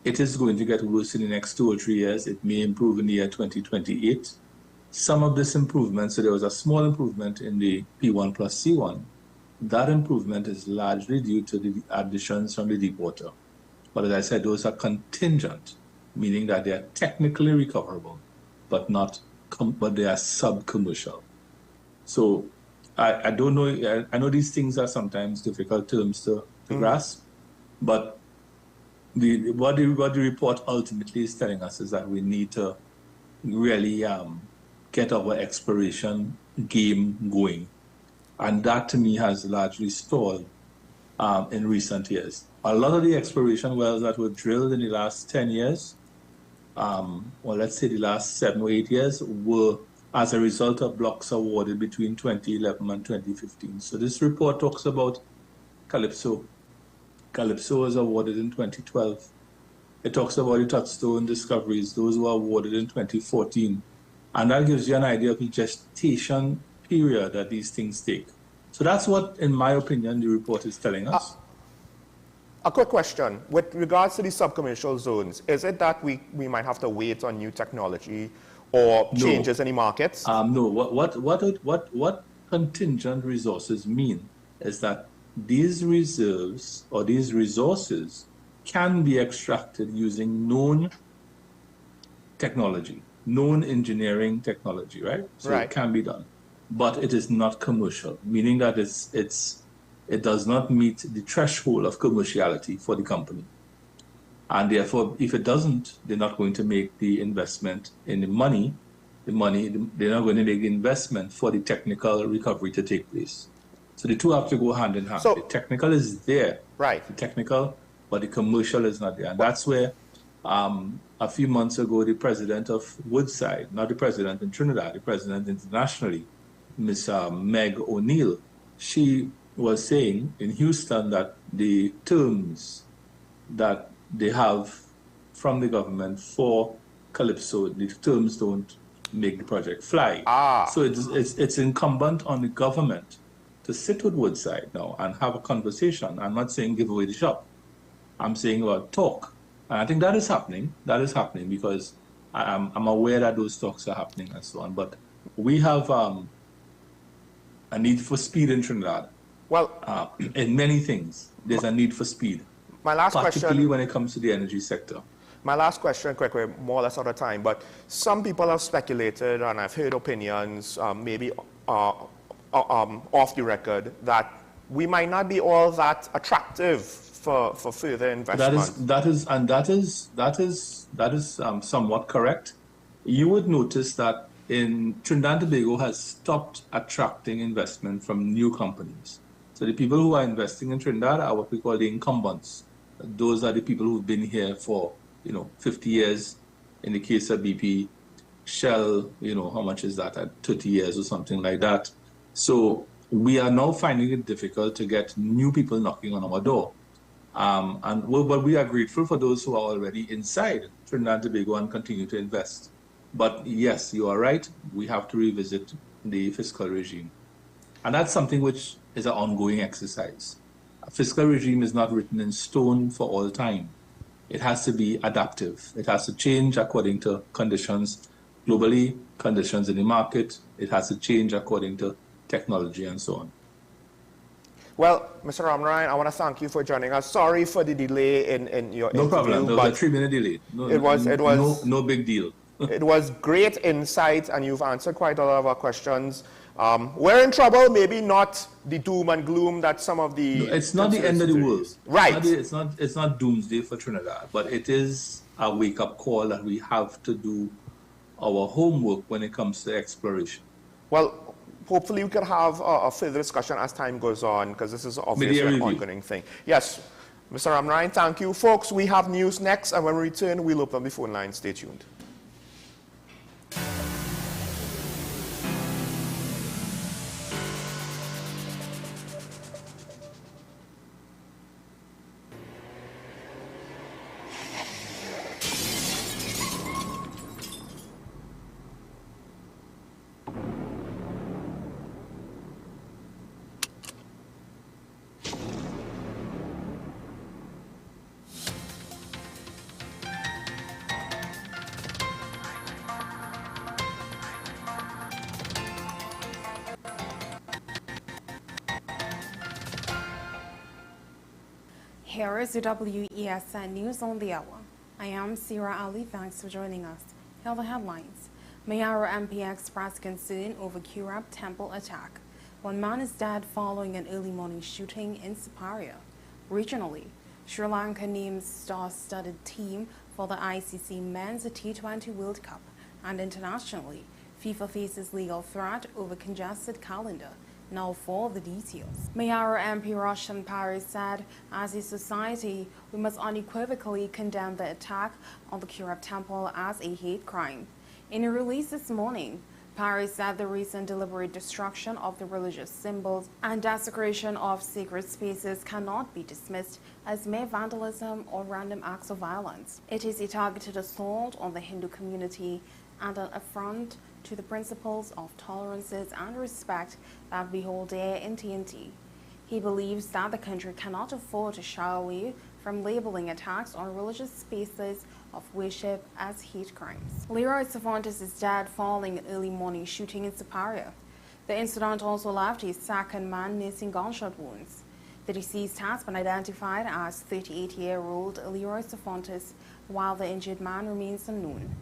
It is going to get worse in the next 2 or 3 years. It may improve in the year 2028. Some of this improvement, so there was a small improvement in the P1 plus C1. That improvement is largely due to the additions from the deep water. But as I said, those are contingent, meaning that they are technically recoverable, but but they are sub-commercial. So I don't know. I know these things are sometimes difficult terms to grasp, but what the report ultimately is telling us is that we need to really get our exploration game going, and that to me has largely stalled in recent years. A lot of the exploration wells that were drilled in the last 10 years, or let's say the last 7 or 8 years, were as a result of blocks awarded between 2011 and 2015. So this report talks about Calypso. Calypso was awarded in 2012. It talks about the Touchstone discoveries. Those were awarded in 2014. And that gives you an idea of the gestation period that these things take. So that's what, in my opinion, the report is telling us. A quick question. With regards to the subcommercial zones, is it that we might have to wait on new technology or changes in the markets? No. What contingent resources mean is that these reserves or these resources can be extracted using known technology, known engineering technology, right? So it can be done, but it is not commercial, meaning that it does not meet the threshold of commerciality for the company. And therefore, if it doesn't, they're not going to make the investment in the money, they're not going to make the investment for the technical recovery to take place. So the two have to go hand in hand. So, the technical is there, the technical, but the commercial is not there. And that's where a few months ago, the president of Woodside, not the president in Trinidad, the president internationally, Ms. Meg O'Neill, she was saying in Houston that the terms that they have from the government for Calypso, the terms don't make the project fly. So it's incumbent on the government to sit with Woodside now and have a conversation. I'm not saying give away the shop. I'm saying about talk. And I think that is happening. That is happening because I'm aware that those talks are happening and so on. But we have a need for speed in Trinidad. Well, in many things, there's a need for speed. My last particularly question, when it comes to the energy sector. My last question, quickly, more or less out of time, but some people have speculated, and I've heard opinions, maybe off the record, that we might not be all that attractive for further investment. That is somewhat correct. You would notice that in Trinidad and Tobago has stopped attracting investment from new companies. So the people who are investing in Trinidad are what we call the incumbents. Those are the people who've been here for 50 years. In the case of BP, Shell, how much is that at 30 years or something like that. So we are now finding it difficult to get new people knocking on our door. But we are grateful for those who are already inside Trinidad and Tobago and continue to invest. But yes, you are right. We have to revisit the fiscal regime. And that's something which is an ongoing exercise. A fiscal regime is not written in stone for all time. It has to be adaptive. It has to change according to conditions globally, conditions in the market. It has to change according to technology and so on. Well, Mr. Ramryan, I want to thank you for joining us. Sorry for the delay in your interview. No problem. There was a 3-minute delay. No big deal. It was great insight, and you've answered quite a lot of our questions. We're in trouble, maybe not the doom and gloom that some of the... No, it's not the end of the world. Right. It's not doomsday for Trinidad, but it is a wake-up call that we have to do our homework when it comes to exploration. Well, hopefully we can have a further discussion as time goes on, because this is obviously an ongoing thing. Yes, Mr. Ramryan, thank you. Folks, we have news next, and when we return, we'll open the phone line. Stay tuned. Here is the WESN News on the Hour. I am Sira Ali. Thanks for joining us. Here are the headlines. Mayaro MP expressed concern over Kurab temple attack. One man is dead following an early morning shooting in Siparia. Regionally, Sri Lanka names star-studded team for the ICC Men's T20 World Cup. And internationally, FIFA faces legal threat over congested calendar. Now for the details. Mayaro MP Roshan Paris said, as a society, we must unequivocally condemn the attack on the Kurab temple as a hate crime. In a release this morning, Paris said the recent deliberate destruction of the religious symbols and desecration of sacred spaces cannot be dismissed as mere vandalism or random acts of violence. It is a targeted assault on the Hindu community and an affront to the principles of tolerances and respect that we hold dear in TNT. He believes that the country cannot afford to shy away from labeling attacks on religious spaces of worship as hate crimes. Leroy Cervantes is dead following an early morning shooting in Siparia. The incident also left a second man nursing gunshot wounds. The deceased has been identified as 38-year-old Leroy Cervantes, while the injured man remains unknown.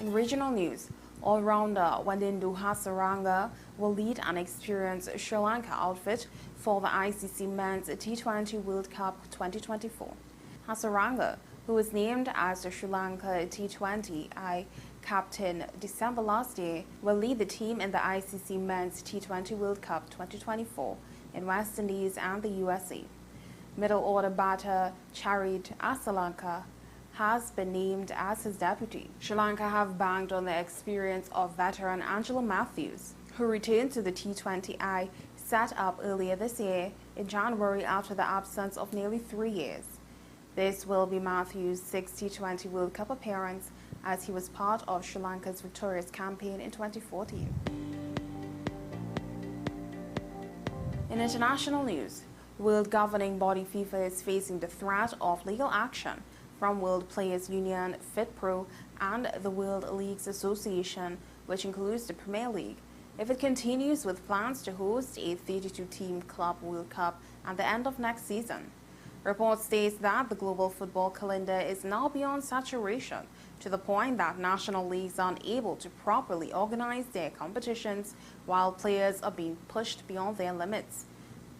In regional news, all-rounder Wandindu Hasaranga will lead an experienced Sri Lanka outfit for the ICC Men's T20 World Cup 2024. Hasaranga, who was named as the Sri Lanka T20I captain December last year, will lead the team in the ICC Men's T20 World Cup 2024 in West Indies and the USA. Middle-order batter Charit Asalanka has been named as his deputy. Sri Lanka have banked on the experience of veteran Angelo Matthews, who returned to the T20I set up earlier this year in January after the absence of nearly 3 years. This will be Matthews' 6th T20 World Cup appearance, as he was part of Sri Lanka's victorious campaign in 2014. In international news, world governing body FIFA is facing the threat of legal action from World Players Union, FitPro, and the World Leagues Association, which includes the Premier League, if it continues with plans to host a 32-team club World Cup at the end of next season. Reports state that the global football calendar is now beyond saturation, to the point that national leagues are unable to properly organize their competitions while players are being pushed beyond their limits,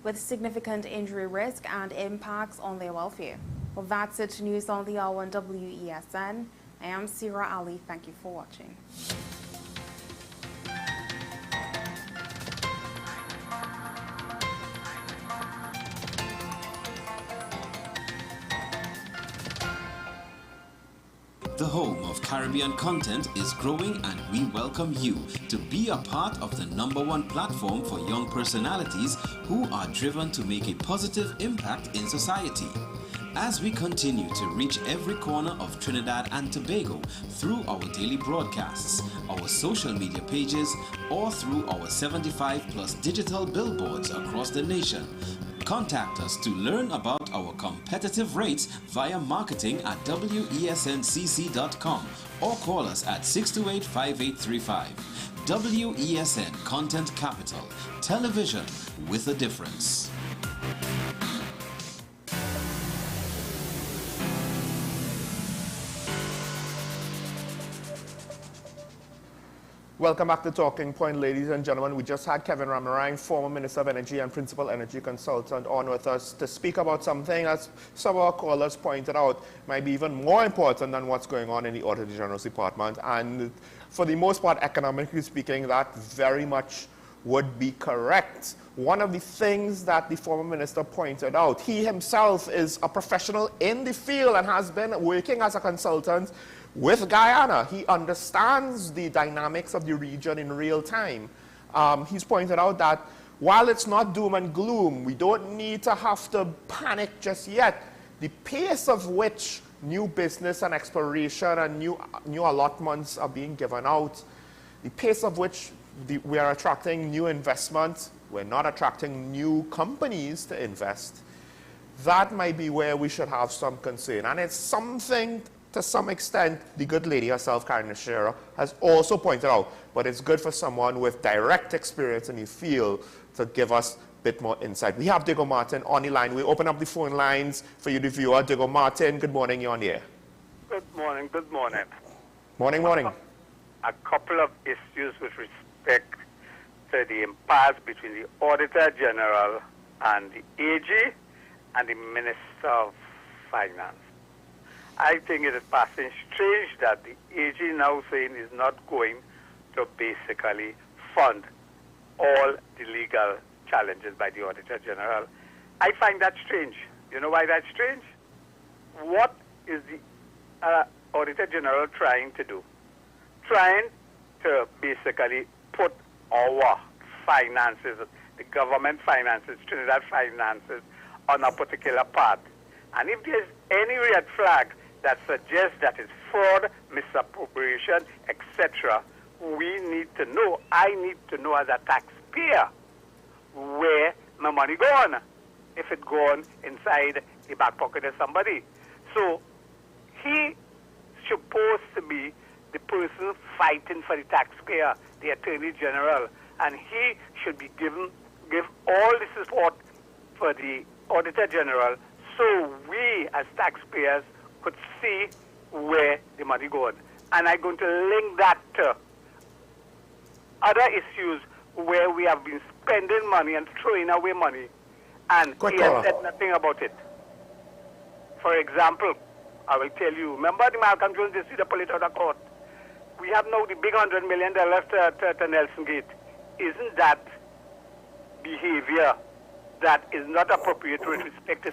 with significant injury risk and impacts on their welfare. Well, that's it. News on the hour on WESN. I am Sira Ali. Thank you for watching. The home of Caribbean content is growing, and we welcome you to be a part of the #1 platform for young personalities who are driven to make a positive impact in society. as we continue to reach every corner of Trinidad and Tobago through our daily broadcasts, our social media pages, or through our 75+ digital billboards across the nation. Contact us to learn about our competitive rates via marketing at wesncc.com or call us at 628-5835. WESN Content Capital, television with a difference. Welcome back to Talking Point, ladies and gentlemen. We just had Kevin Ramarang, former Minister of Energy and Principal Energy Consultant, on with us to speak about something, as some of our callers pointed out, might be even more important than what's going on in the Auditor General's Department. And for the most part, economically speaking, that very much would be correct. One of the things that the former minister pointed out, he himself is a professional in the field and has been working as a consultant with Guyana. He understands the dynamics of the region in real time. He's pointed out that while it's not doom and gloom, we don't need to have to panic just yet. The pace of which new business and exploration and new allotments are being given out, the pace of which we are attracting new investment, we're not attracting new companies to invest, that might be where we should have some concern. And it's something, to some extent, the good lady herself, Karen Nashira, has also pointed out, but it's good for someone with direct experience in the field to give us a bit more insight. We have Diego Martin on the line. We open up the phone lines for you, the viewer. Diego Martin, good morning, you're on the air. Good morning, good morning. Morning, morning. A couple of issues with respect to the impasse between the Auditor General and the AG and the Minister of Finance. I think it is passing strange that the AG now saying is not going to basically fund all the legal challenges by the Auditor General. I find that strange. You know why that's strange? What is the Auditor General trying to do? Trying to basically put our finances, the government finances, Trinidad finances, on a particular path. And if there's any red flag that suggests that it's fraud, misappropriation, etc., we need to know, I need to know as a taxpayer, where my money gone, if it gone inside the back pocket of somebody. So he supposed to be the person fighting for the taxpayer, the Attorney General, and he should be give all the support for the Auditor General so we as taxpayers could see where the money going. And I'm going to link that to other issues where we have been spending money and throwing away money, and he has said nothing about it. For example, I will tell you, remember the Malcolm Jones dispute the pull it out of court? We have now the big $100 million to Nelson Gate. Isn't that behavior that is not appropriate with respect to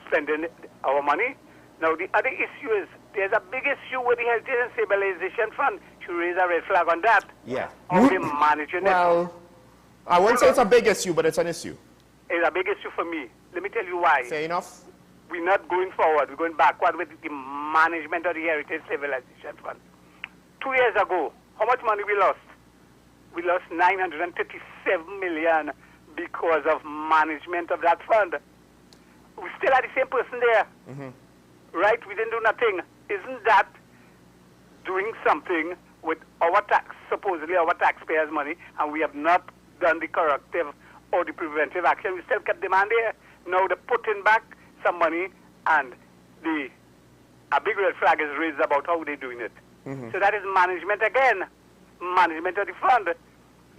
spending our money? Now, the other issue is there's a big issue with the Heritage and Stabilization Fund. Should raise a red flag on that. Yeah. How we managing it? I wouldn't say it's a big issue, but it's an issue. It's a big issue for me. Let me tell you why. Fair enough. We're not going forward. We're going backward with the management of the Heritage Stabilization Fund. 2 years ago, how much money we lost? We lost $937 million because of management of that fund. We still had the same person there. Right? We didn't do nothing. Isn't that doing something with our supposedly our taxpayers' money, and we have not done the corrective or the preventive action? We still kept demand there. Now they're putting back some money, and a big red flag is raised about how they're doing it. So that is management again, management of the fund.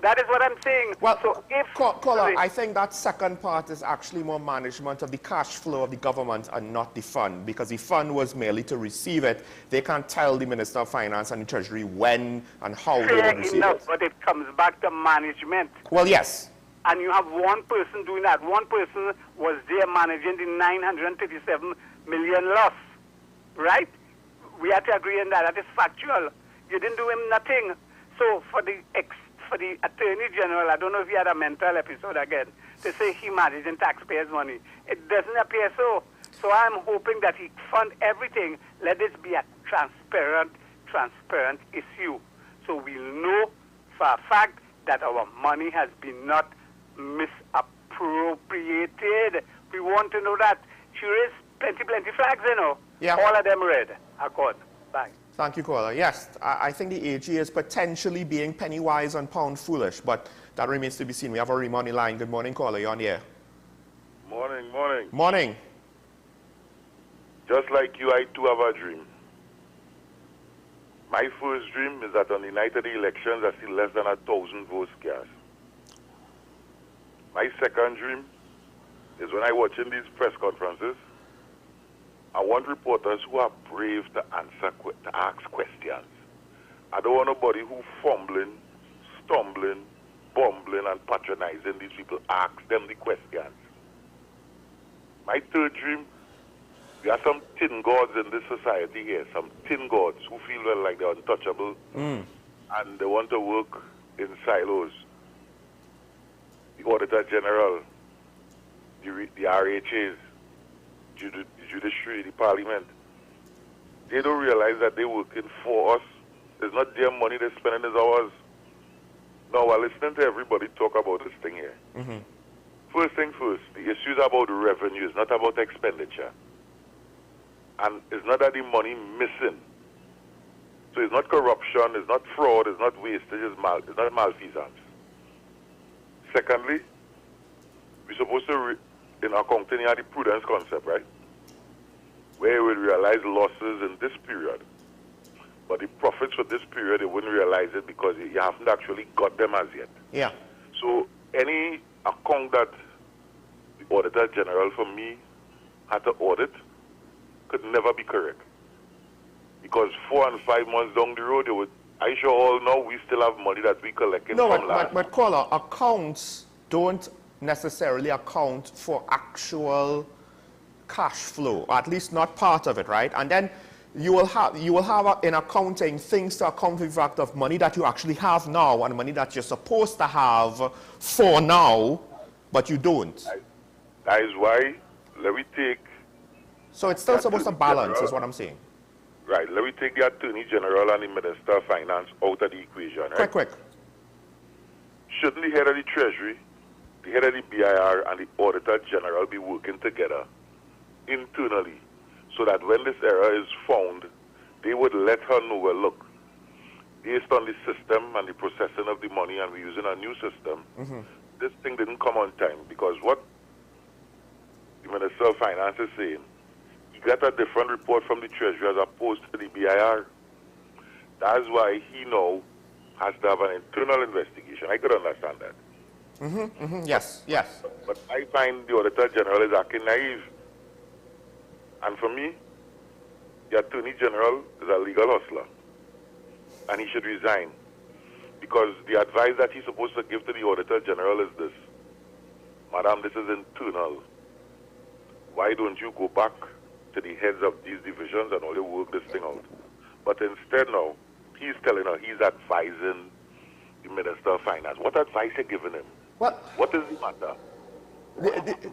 That is what I'm saying. Well, so if caller, I think that second part is actually more management of the cash flow of the government and not the fund, because the fund was merely to receive it. They can't tell the Minister of Finance and the Treasury when and how they will receive it. But it comes back to management. Well, yes. And you have one person doing that. One person was there managing the $937 million loss, right? We have to agree on that. That is factual. You didn't do him nothing. So for the Attorney General, I don't know if he had a mental episode again, to say he managing taxpayers' money. It doesn't appear so. So I'm hoping that he fund everything. Let this be a transparent issue. So we'll know for a fact that our money has been not misappropriated. We want to know that. Sure is plenty flags, you know. Yeah. All of them red. Accord. Bye. Thank you, caller. Yes, I think the AG is potentially being penny wise and pound foolish, but that remains to be seen. We have a Money line. Good morning, caller. You're on the air. Morning. Morning. Just like you, I too have a dream. My first dream is that on the night of the elections, I see less than 1,000 votes cast. My second dream is when I watch in these press conferences, I want reporters who are brave to ask questions. I don't want nobody who fumbling, stumbling, bumbling, and patronizing these people. Ask them the questions. My third dream, there are some tin gods in this society here, some tin gods who feel well like they're untouchable, and they want to work in silos. The Auditor General, the RHAs, the Judiciary, the Parliament, they don't realize that they're working for us. It's not their money they're spending, it's ours. Now, while listening to everybody talk about this thing here, first thing first, the issue is about revenue, it's not about expenditure. And it's not that the money missing. So it's not corruption, it's not fraud, it's not wastage, it's not malfeasance. Secondly, we're supposed to, in accounting, you have the prudence concept, right? Where you will realize losses in this period. But the profits for this period, you wouldn't realize it because you haven't actually got them as yet. Yeah. So any account that the Auditor General, for me, had to audit could never be correct. Because 4 and 5 months down the road, I sure all know we still have money that we collected from last. But caller, accounts don't necessarily account for actual cash flow, or at least not part of it, right? And then you will have in accounting things to account for the fact of money that you actually have now and money that you're supposed to have for now, but you don't. That is why, let me take... So it's still supposed to balance, is what I'm saying. Right, let me take the Attorney General and the Minister of Finance out of the equation, right? Quick. Shouldn't the head of the Treasury, the head of the BIR, and the Auditor General be working together internally so that when this error is found, they would let her know, well, look, based on the system and the processing of the money, and we're using a new system, this thing didn't come on time, because what the Minister of Finance is saying, he got a different report from the Treasury as opposed to the BIR. That's why he now has to have an internal investigation. I could understand that. Yes. But I find the Auditor General is acting naive. And for me, the Attorney General is a legal hustler. And he should resign. Because the advice that he's supposed to give to the Auditor General is this: Madam, this is internal. Why don't you go back to the heads of these divisions and only work this thing out? But instead now, he's telling her, he's advising the Minister of Finance. What advice are you giving him? What is the matter?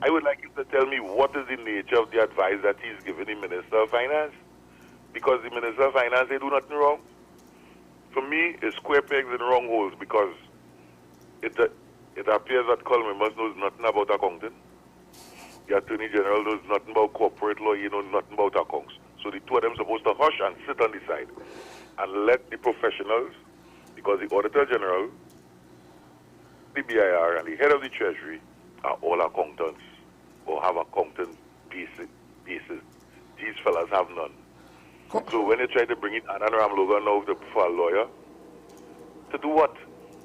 I would like him to tell me what is the nature of the advice that he's giving the Minister of Finance. Because the Minister of Finance, they do nothing wrong. For me, it's square pegs in wrong holes, because it appears that Colm knows nothing about accounting. The Attorney General knows nothing about corporate law, he knows nothing about accounts. So the two of them are supposed to hush and sit on the side and let the professionals, because the Auditor General, the BIR, and the head of the Treasury are all accountants or have accountant bases. These fellas have none. So when they try to bring in Anand Ramlogan now for a lawyer, to do what?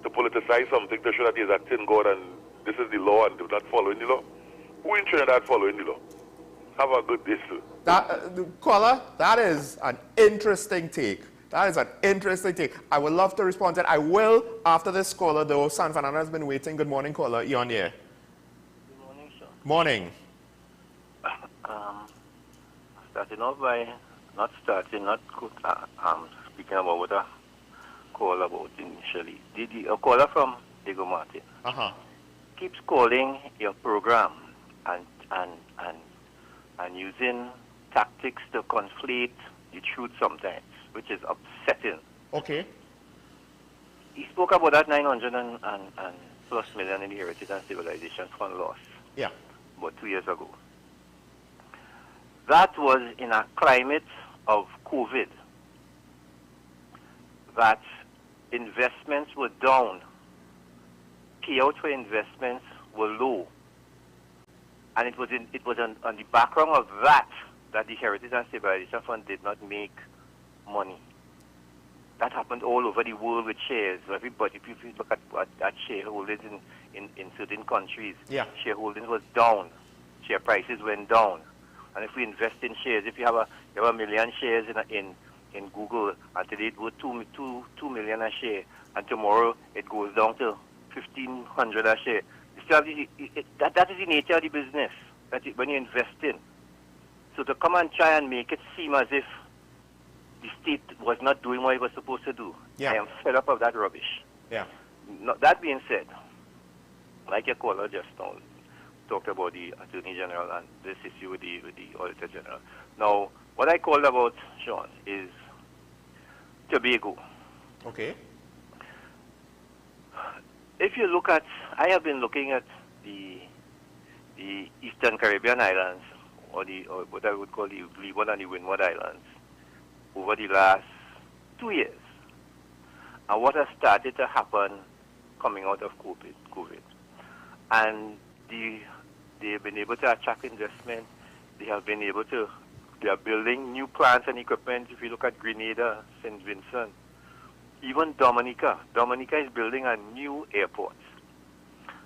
To politicize something, to show that he's a tin god and this is the law and they're not following the law? Who in Trinidad following the law? Have a good day, sir. Caller, that is an interesting take. That is an interesting take. I would love to respond to it. I will after this caller, though. San Fernando has been waiting. Good morning, caller. You're on the air. Good morning, sir. Morning. Starting off by not speaking about what I call about initially. A caller from Diego Martin keeps calling your program and and using tactics to conflate the truth sometimes, which is upsetting. Okay. He spoke about that 900 and plus million in the Heritage and Civilization Fund loss. Yeah. About 2 years ago. That was in a climate of COVID, that investments were down, payouts for investments were low, and it was on the background of that the Heritage and Civilization Fund did not make money. That happened all over the world with shares. Everybody, if you look at shareholdings in certain countries, shareholdings was down, share prices went down. And if we invest in shares, if you have a million shares in Google, and today it was 2 million a share, and tomorrow it goes down to 1,500 a share. That is the nature of the business when you invest in. So to come and try and make it seem as if the state was not doing what it was supposed to do, I am fed up of that rubbish. Yeah. No, that being said, like your caller just now talked about the Attorney General and this issue with the Auditor General. Now, what I called about, Sean, is Tobago. Okay. If you look at, I have been looking at the Eastern Caribbean islands, or what I would call the Leeward and the Windward Islands, over the last 2 years, and what has started to happen coming out of COVID. And they've been able to attract investment. They are building new plants and equipment. If you look at Grenada, St. Vincent, even Dominica is building a new airport,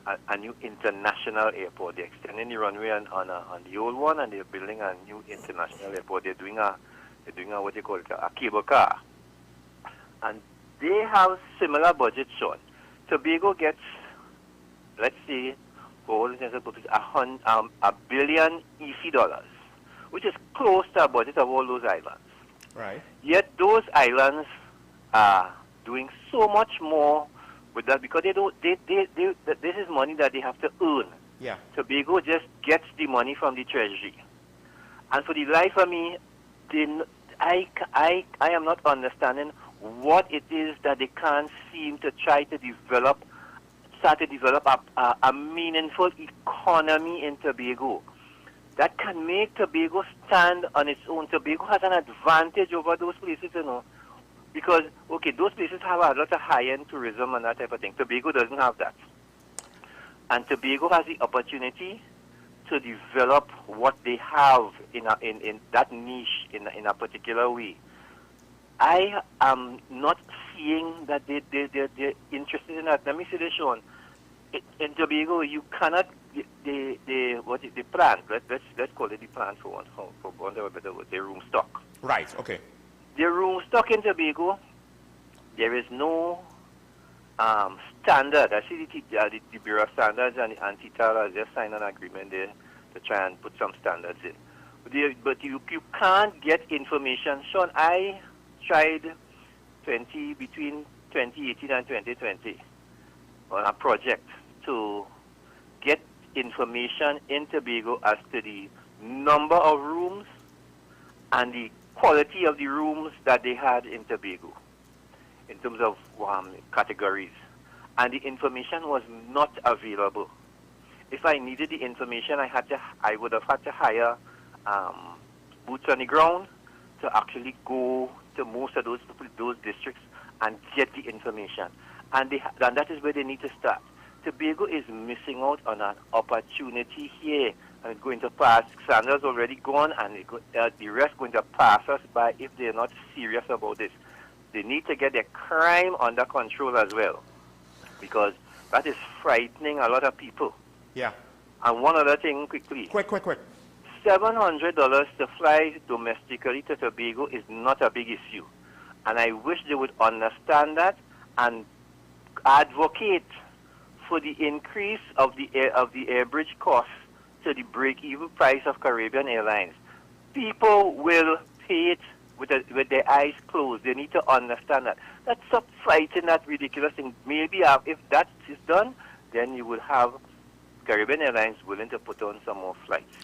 a new international airport. They're extending the runway on the old one, and they're building a new international airport. They're doing a what they call a cable car, and they have similar budgets. Sean, Tobago gets, let's say, for all intents and purposes, $1 billion EC dollars, which is close to the budget of all those islands. Right. Yet those islands are doing so much more with that because this is money that they have to earn. Yeah. Tobago just gets the money from the treasury, and for the life of me, I am not understanding what it is that they can't seem to try to start to develop a meaningful economy in Tobago that can make Tobago stand on its own. Tobago has an advantage over those places, because, okay, those places have a lot of high-end tourism and that type of thing. Tobago doesn't have that. And Tobago has the opportunity to develop what they have in that niche in a particular way. I am not seeing that they're interested in that. Let me say this, Sean. In Tobago, you cannot the plant. Let's call it the plant for want of a better word. The room stock. Right. Okay. The room stock in Tobago, there is no standard. I see the Bureau of Standards and TITAL has just signed an agreement there to try and put some standards in. But you can't get information. Sean, I tried between 2018 and 2020 on a project to get information in Tobago as to the number of rooms and the quality of the rooms that they had in Tobago in terms of categories. And the information was not available. If I needed the information, I would have had to hire boots on the ground to actually go to most of those districts and get the information. And that is where they need to start. Tobago is missing out on an opportunity here, and it's going to pass. Sanders already gone, and the rest going to pass us by if they're not serious about this. They need to get their crime under control as well, because that is frightening a lot of people. Yeah. And one other thing quickly. Quick. $700 to fly domestically to Tobago is not a big issue. And I wish they would understand that and advocate for the increase of the air bridge cost to the break-even price of Caribbean Airlines. People will pay it with their eyes closed. They need to understand that. That's stop fighting that ridiculous thing. Maybe if that is done, then you will have Caribbean Airlines willing to put on some more flights.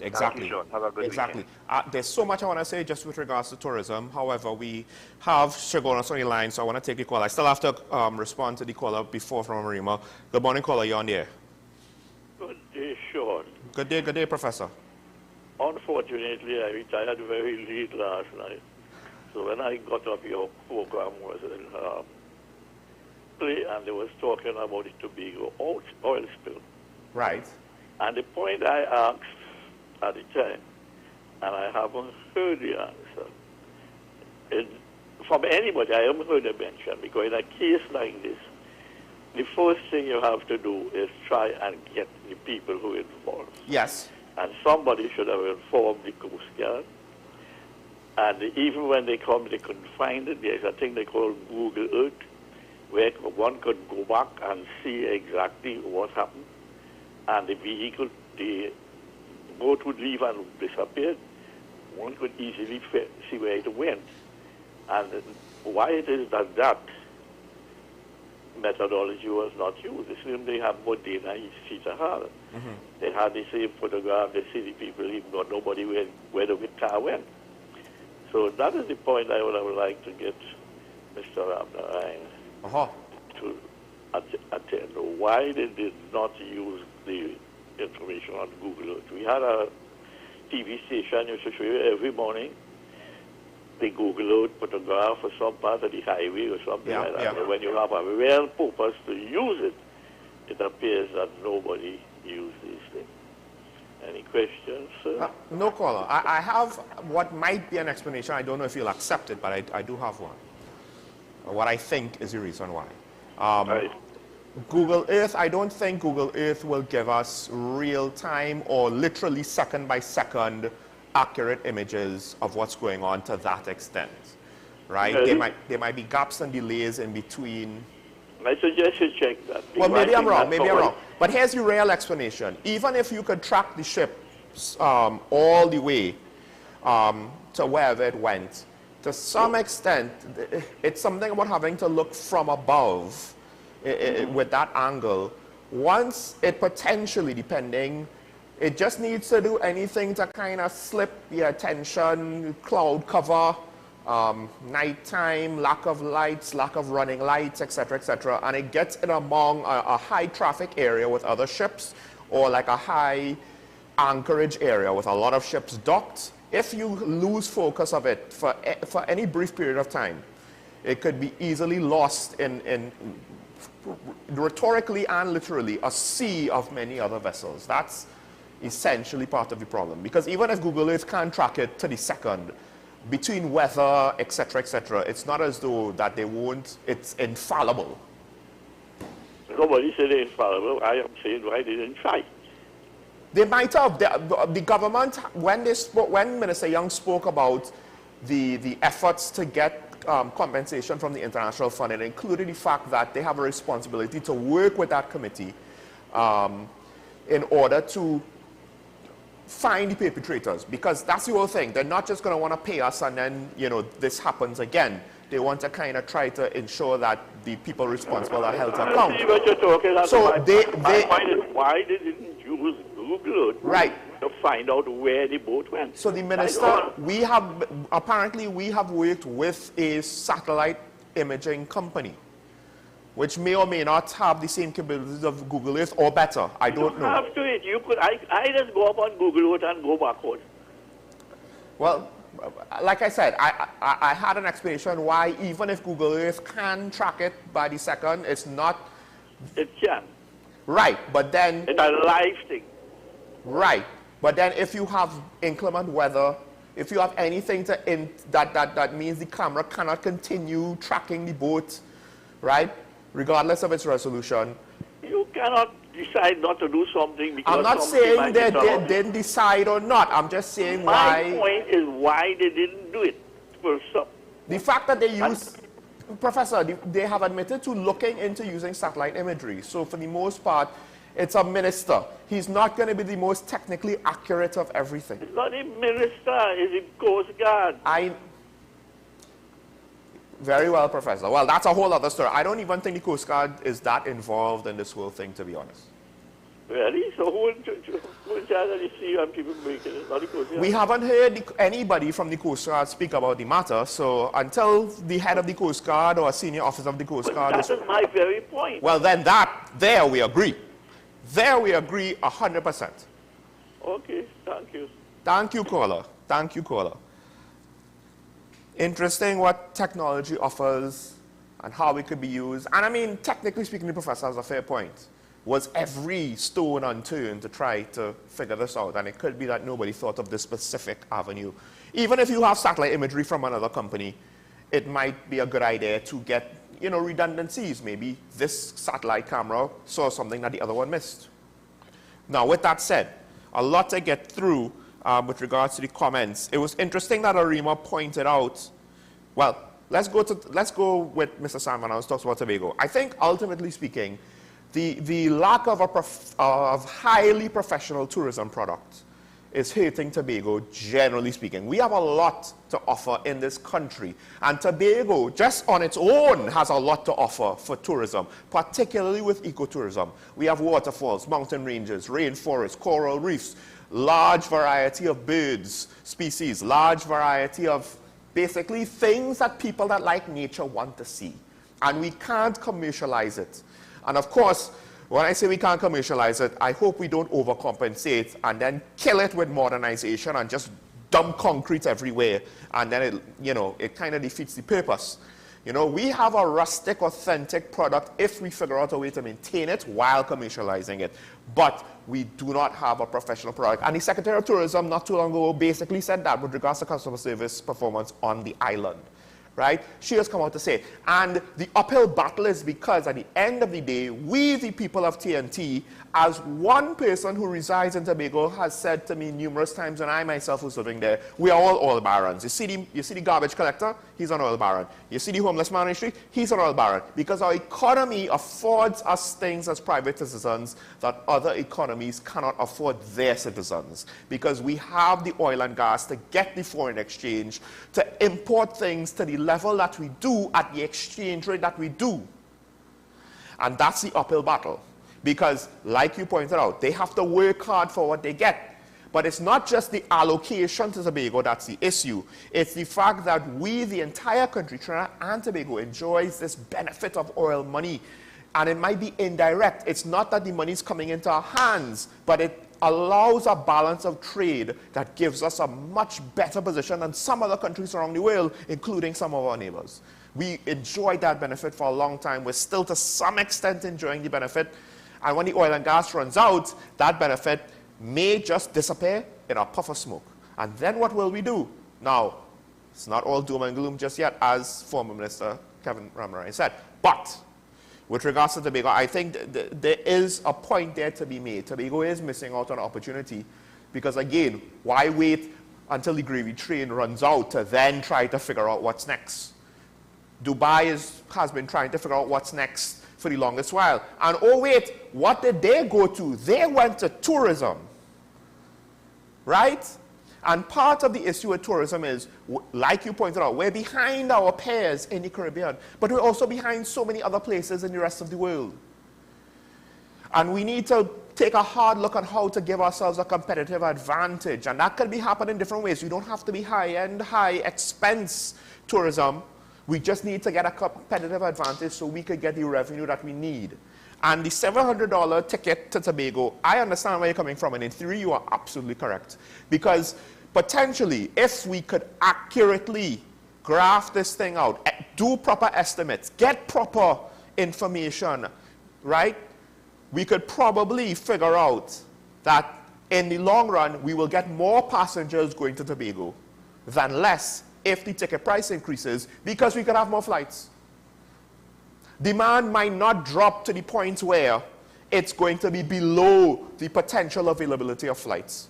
Exactly. Thank you, Sean. Have a good exactly. weekend. There's so much I want to say just with regards to tourism. However, we have Shagonas on the line, so I want to take the call. I still have to respond to the caller before from Marima. Good morning, caller. You're on the air. Good day, Sean. Good day, Professor. Unfortunately, I retired very late last night. So when I got up, your program was in play, and they was talking about the Tobago oil spill. Right. And the point I asked at the time, and I haven't heard the answer, from anybody, I haven't heard it mentioned, because in a case like this, the first thing you have to do is try and get the people who are involved. Yes. And somebody should have informed the Coast Guard. And even when they come, they couldn't find it. There's a thing they call Google Earth, where one could go back and see exactly what happened. And the vehicle, the boat would leave and disappear. One could easily see where it went. And why it is that methodology was not used. The same they have Modena, East Peter Hall. They had the same photograph, they see the people even got nobody where the car went. So that is the point I would have liked to get Mr. Abner to attend. Why they did not use the information on Google Earth. We had a TV station used to show you every morning the Google Earth photograph for some part of the highway or something like that. But when you have a real purpose to use it, it appears that nobody used these things. Any questions, sir? No caller. I have what might be an explanation. I don't know if you'll accept it, but I do have one. What I think is the reason why. Google Earth, I don't think Google Earth will give us real-time or literally second-by-second accurate images of what's going on to that extent, right? There might be gaps and delays in between. I suggest you check that. Well, maybe I'm wrong. But here's the real explanation. Even if you could track the ships all the way to wherever it went, to some extent, it's something about having to look from above with that angle. Once it potentially, depending, it just needs to do anything to kind of slip the attention, cloud cover, nighttime, lack of lights, lack of running lights, etc., and it gets in among a high traffic area with other ships, or like a high anchorage area with a lot of ships docked. If you lose focus of it for any brief period of time, it could be easily lost in rhetorically and literally a sea of many other vessels. That's essentially part of the problem, because even if Google Earth can track it to the second, between weather, etc., it's not as though that they won't, it's infallible. Nobody said they're infallible. I am saying why they didn't try. They might have. The government, when Minister Young spoke about the efforts to get compensation from the International Fund, it included the fact that they have a responsibility to work with that committee in order to find the perpetrators, because that's the whole thing. They're not just going to want to pay us and then, this happens again. They want to kind of try to ensure that the people responsible are held to account. I see what you're talking about. So my point is, why they didn't use Google Earth to find out where the boat went? So the minister, we have worked with a satellite imaging company, which may or may not have the same capabilities of Google Earth or better. I don't know. Have to it. You could. I just go up on Google Earth and go backward. Well, like I said, I had an explanation why even if Google Earth can track it by the second, it's not. It can. Right, but then. It's a live thing. Right, but then if you have inclement weather, if you have anything that means the camera cannot continue tracking the boat, right? Regardless of its resolution. You cannot decide not to do something because I'm not saying they didn't decide or not. I'm just saying why. My point is why they didn't do it. The fact that they use, Professor, they have admitted to looking into using satellite imagery. So for the most part, it's a minister. He's not going to be the most technically accurate of everything. It's not a minister, it's a Coast Guard. Very well, Professor. Well, that's a whole other story. I don't even think the Coast Guard is that involved in this whole thing, to be honest. Really? So who in charge of the sea and people breaking it? Not the Coast Guard? We haven't heard anybody from the Coast Guard speak about the matter, so until the head of the Coast Guard or a senior officer of the Coast Guard... That is my very point. Well, then there we agree. There we agree 100%. Okay, thank you. Thank you, caller. Thank you, caller. Interesting what technology offers and how it could be used. And I mean, technically speaking, the professor has a fair point. Was every stone unturned to try to figure this out? And it could be that nobody thought of this specific avenue. Even if you have satellite imagery from another company, it might be a good idea to get, you know, redundancies. Maybe this satellite camera saw something that the other one missed. Now, with that said, a lot to get through with regards to the comments. It was interesting that Arima pointed out, well, let's go with Mr. Simon who talks about Tobago. I think ultimately speaking, the lack of highly professional tourism product is hurting Tobago, generally speaking. We have a lot to offer in this country, and Tobago, just on its own, has a lot to offer for tourism, particularly with ecotourism. We have waterfalls, mountain ranges, rainforests, coral reefs, large variety of birds, species, large variety of basically things that people that like nature want to see. And we can't commercialize it. And of course, when I say we can't commercialize it, I hope we don't overcompensate and then kill it with modernization and just dump concrete everywhere. And then it, you know, it kind of defeats the purpose. You know, we have a rustic, authentic product if we figure out a way to maintain it while commercializing it. But we do not have a professional product. And the Secretary of Tourism not too long ago basically said that with regards to customer service performance on the island. Right? She has come out to say. And the uphill battle is because at the end of the day, we, the people of TNT, as one person who resides in Tobago has said to me numerous times, and I myself was living there, we are all oil barons. You see the garbage collector? He's an oil baron. You see the homeless man on the street? He's an oil baron. Because our economy affords us things as private citizens that other economies cannot afford their citizens. Because we have the oil and gas to get the foreign exchange, to import things to the level that we do at the exchange rate that we do. And that's the uphill battle. Because, like you pointed out, they have to work hard for what they get. But it's not just the allocation to Tobago that's the issue. It's the fact that we, the entire country, Trinidad and Tobago, enjoys this benefit of oil money. And it might be indirect. It's not that the money is coming into our hands, but it allows a balance of trade that gives us a much better position than some other countries around the world, including some of our neighbors. We enjoyed that benefit for a long time. We're still to some extent enjoying the benefit. And when the oil and gas runs out, that benefit may just disappear in a puff of smoke. And then what will we do? Now, it's not all doom and gloom just yet, as former Minister Kevin Ramarai said. But with regards to Tobago, I think there is a point there to be made. Tobago is missing out on an opportunity because, again, why wait until the gravy train runs out to then try to figure out what's next? Dubai has been trying to figure out what's next for the longest while. And oh wait, what did they go to? They went to tourism, right? And part of the issue with tourism is, like you pointed out, we're behind our peers in the Caribbean, but we're also behind so many other places in the rest of the world. And we need to take a hard look on how to give ourselves a competitive advantage. And that can be happening in different ways. We don't have to be high-end, high-expense tourism. We just need to get a competitive advantage so we could get the revenue that we need. And the $700 ticket to Tobago, I understand where you're coming from, and in theory you are absolutely correct. Because potentially, if we could accurately graph this thing out, do proper estimates, get proper information, right? We could probably figure out that in the long run, we will get more passengers going to Tobago than less if the ticket price increases, because we could have more flights. Demand might not drop to the point where it's going to be below the potential availability of flights.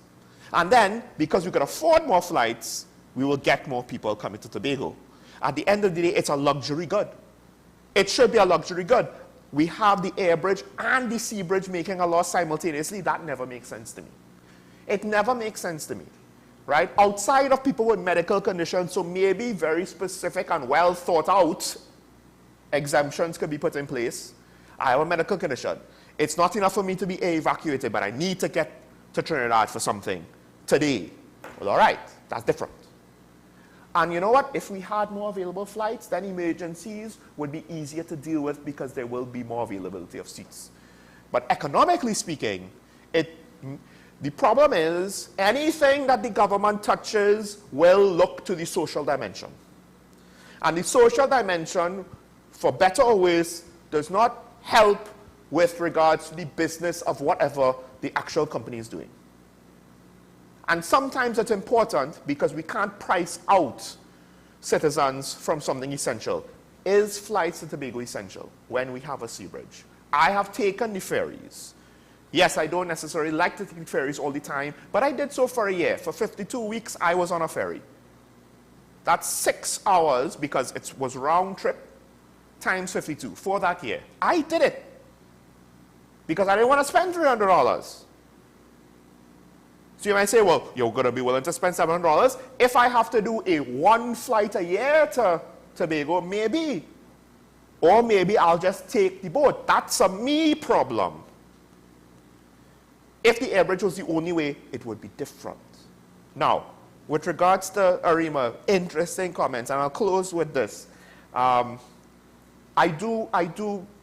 And then, because we could afford more flights, we will get more people coming to Tobago. At the end of the day, it's a luxury good. It should be a luxury good. We have the air bridge and the sea bridge making a loss simultaneously. That never makes sense to me. It never makes sense to me. Right? Outside of people with medical conditions, so maybe very specific and well thought out exemptions could be put in place. I have a medical condition. It's not enough for me to be evacuated, but I need to get to Trinidad for something today. Well, all right, that's different. And you know what? If we had more available flights, then emergencies would be easier to deal with because there will be more availability of seats. But economically speaking, the problem is anything that the government touches will look to the social dimension. And the social dimension, for better or worse, does not help with regards to the business of whatever the actual company is doing. And sometimes it's important because we can't price out citizens from something essential. Is flights to Tobago essential when we have a sea bridge? I have taken the ferries. Yes, I don't necessarily like to take ferries all the time, but I did so for a year. For 52 weeks, I was on a ferry. That's 6 hours because it was round trip times 52 for that year. I did it because I didn't want to spend $300. So you might say, well, you're going to be willing to spend $700 if I have to do a 1 flight a year to Tobago, maybe. Or maybe I'll just take the boat. That's a me problem. If the airbridge was the only way, it would be different. Now, with regards to Arima, interesting comments, and I'll close with this. I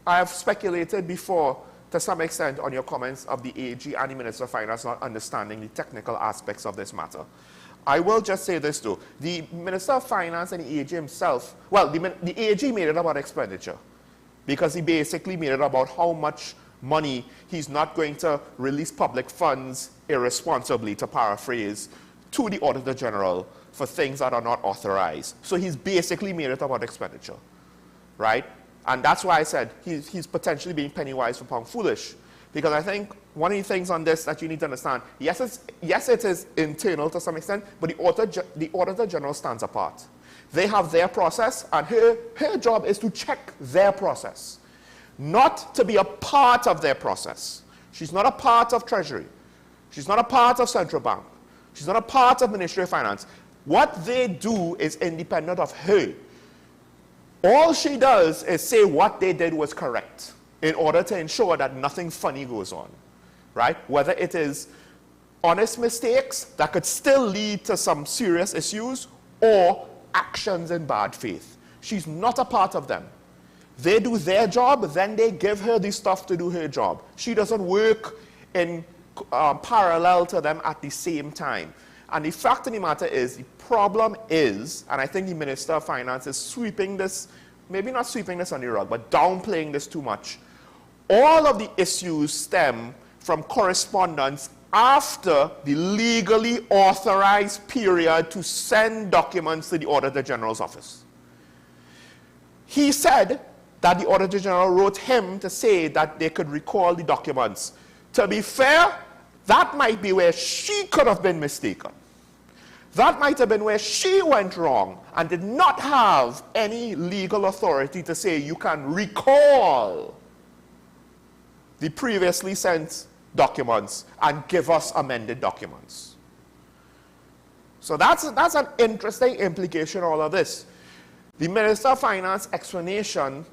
have speculated before to some extent on your comments of the AG and the Minister of Finance not understanding the technical aspects of this matter. I will just say this though. The Minister of Finance and the AG himself, well, the AG made it about expenditure because he basically made it about how much money he's not going to release public funds irresponsibly, to paraphrase, to the Auditor General for things that are not authorized. So he's basically made it about expenditure, right? And that's why I said he's potentially being penny-wise for pound foolish. Because I think one of the things on this that you need to understand, yes, it is internal to some extent, but the Auditor General stands apart. They have their process, and her job is to check their process, not to be a part of their process. She's not a part of Treasury. She's not a part of Central Bank. She's not a part of Ministry of Finance. What they do is independent of her. All she does is say what they did was correct in order to ensure that nothing funny goes on, right? Whether it is honest mistakes that could still lead to some serious issues or actions in bad faith. She's not a part of them. They do their job, then they give her the stuff to do her job. She doesn't work in parallel to them at the same time. And the fact of the matter is, the problem is, and I think the Minister of Finance is sweeping this, maybe not sweeping this on the rug, but downplaying this too much. All of the issues stem from correspondence after the legally authorized period to send documents to the Auditor General's office. He said that the Auditor General wrote him to say that they could recall the documents. To be fair, that might be where she could have been mistaken. That might have been where she went wrong and did not have any legal authority to say you can recall the previously sent documents and give us amended documents. So that's an interesting implication of all of this. The Minister of Finance explanation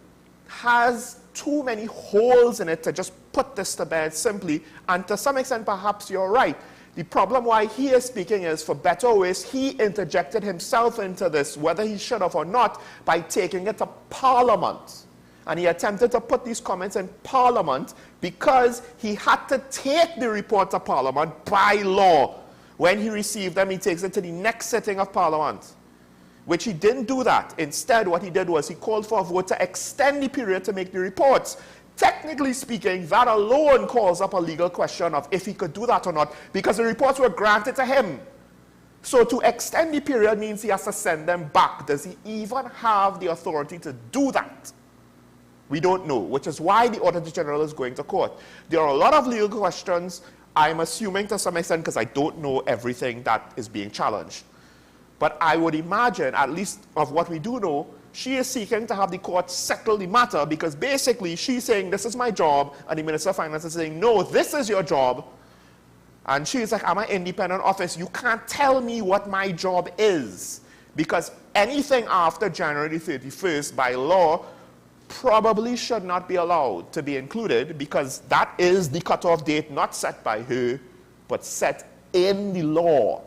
has too many holes in it to just put this to bed simply, and to some extent perhaps you're right. The problem why he is speaking is, for better or worse, he interjected himself into this, whether he should have or not, by taking it to Parliament. And he attempted to put these comments in Parliament because he had to take the report to Parliament by law. When he received them, he takes it to the next sitting of Parliament, which he didn't do that. Instead, what he did was he called for a vote to extend the period to make the reports. Technically speaking, that alone calls up a legal question of if he could do that or not, because the reports were granted to him. So to extend the period means he has to send them back. Does he even have the authority to do that? We don't know, which is why the Auditor General is going to court. There are a lot of legal questions, I'm assuming to some extent, because I don't know everything that is being challenged. But I would imagine, at least of what we do know, she is seeking to have the court settle the matter because basically she's saying, this is my job, and the Minister of Finance is saying, no, this is your job. And she's like, I'm an independent office. You can't tell me what my job is, because anything after January 31st by law probably should not be allowed to be included because that is the cutoff date not set by her, but set in the law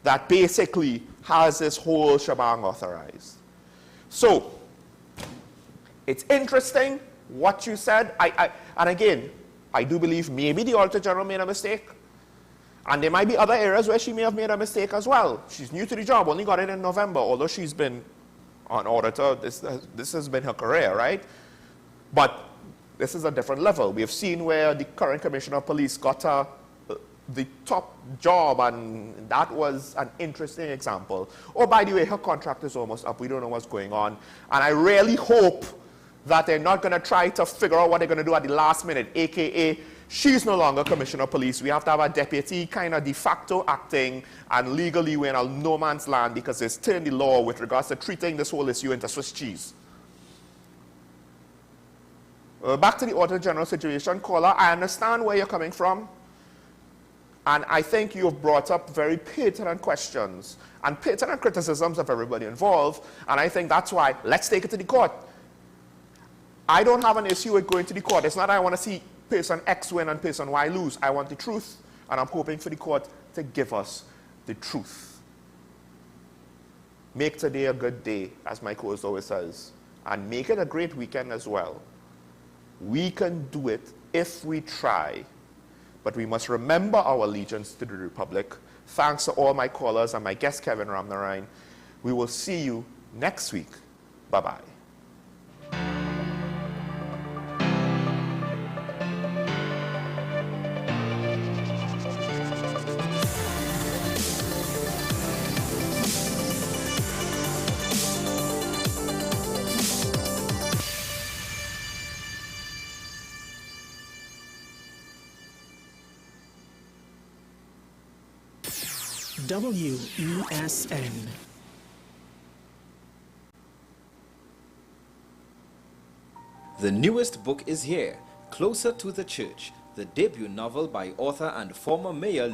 that basically has this whole shebang authorized. So, it's interesting what you said. And again, I do believe maybe the Auditor General made a mistake. And there might be other areas where she may have made a mistake as well. She's new to the job, only got it in November, although she's been an auditor. This has been her career, right? But this is a different level. We have seen where the current Commissioner of Police got the top job, and that was an interesting example. Oh, by the way, her contract is almost up. We don't know what's going on. And I really hope that they're not going to try to figure out what they're going to do at the last minute, a.k.a. she's no longer Commissioner of Police. We have to have a deputy kind of de facto acting, and legally we're in a no man's land because it's turned the law with regards to treating this whole issue into Swiss cheese. Back to the Auditor General situation, caller, I understand where you're coming from. And I think you've brought up very pertinent questions and pertinent criticisms of everybody involved. And I think that's why, let's take it to the court. I don't have an issue with going to the court. It's not that I want to see person X win and person Y lose. I want the truth. And I'm hoping for the court to give us the truth. Make today a good day, as my co-host always says. And make it a great weekend as well. We can do it if we try. But we must remember our allegiance to the Republic. Thanks to all my callers and my guest, Kevin Ramnarine. We will see you next week. Bye-bye. WESN. The newest book is here, Closer to the Church, the debut novel by author and former mayor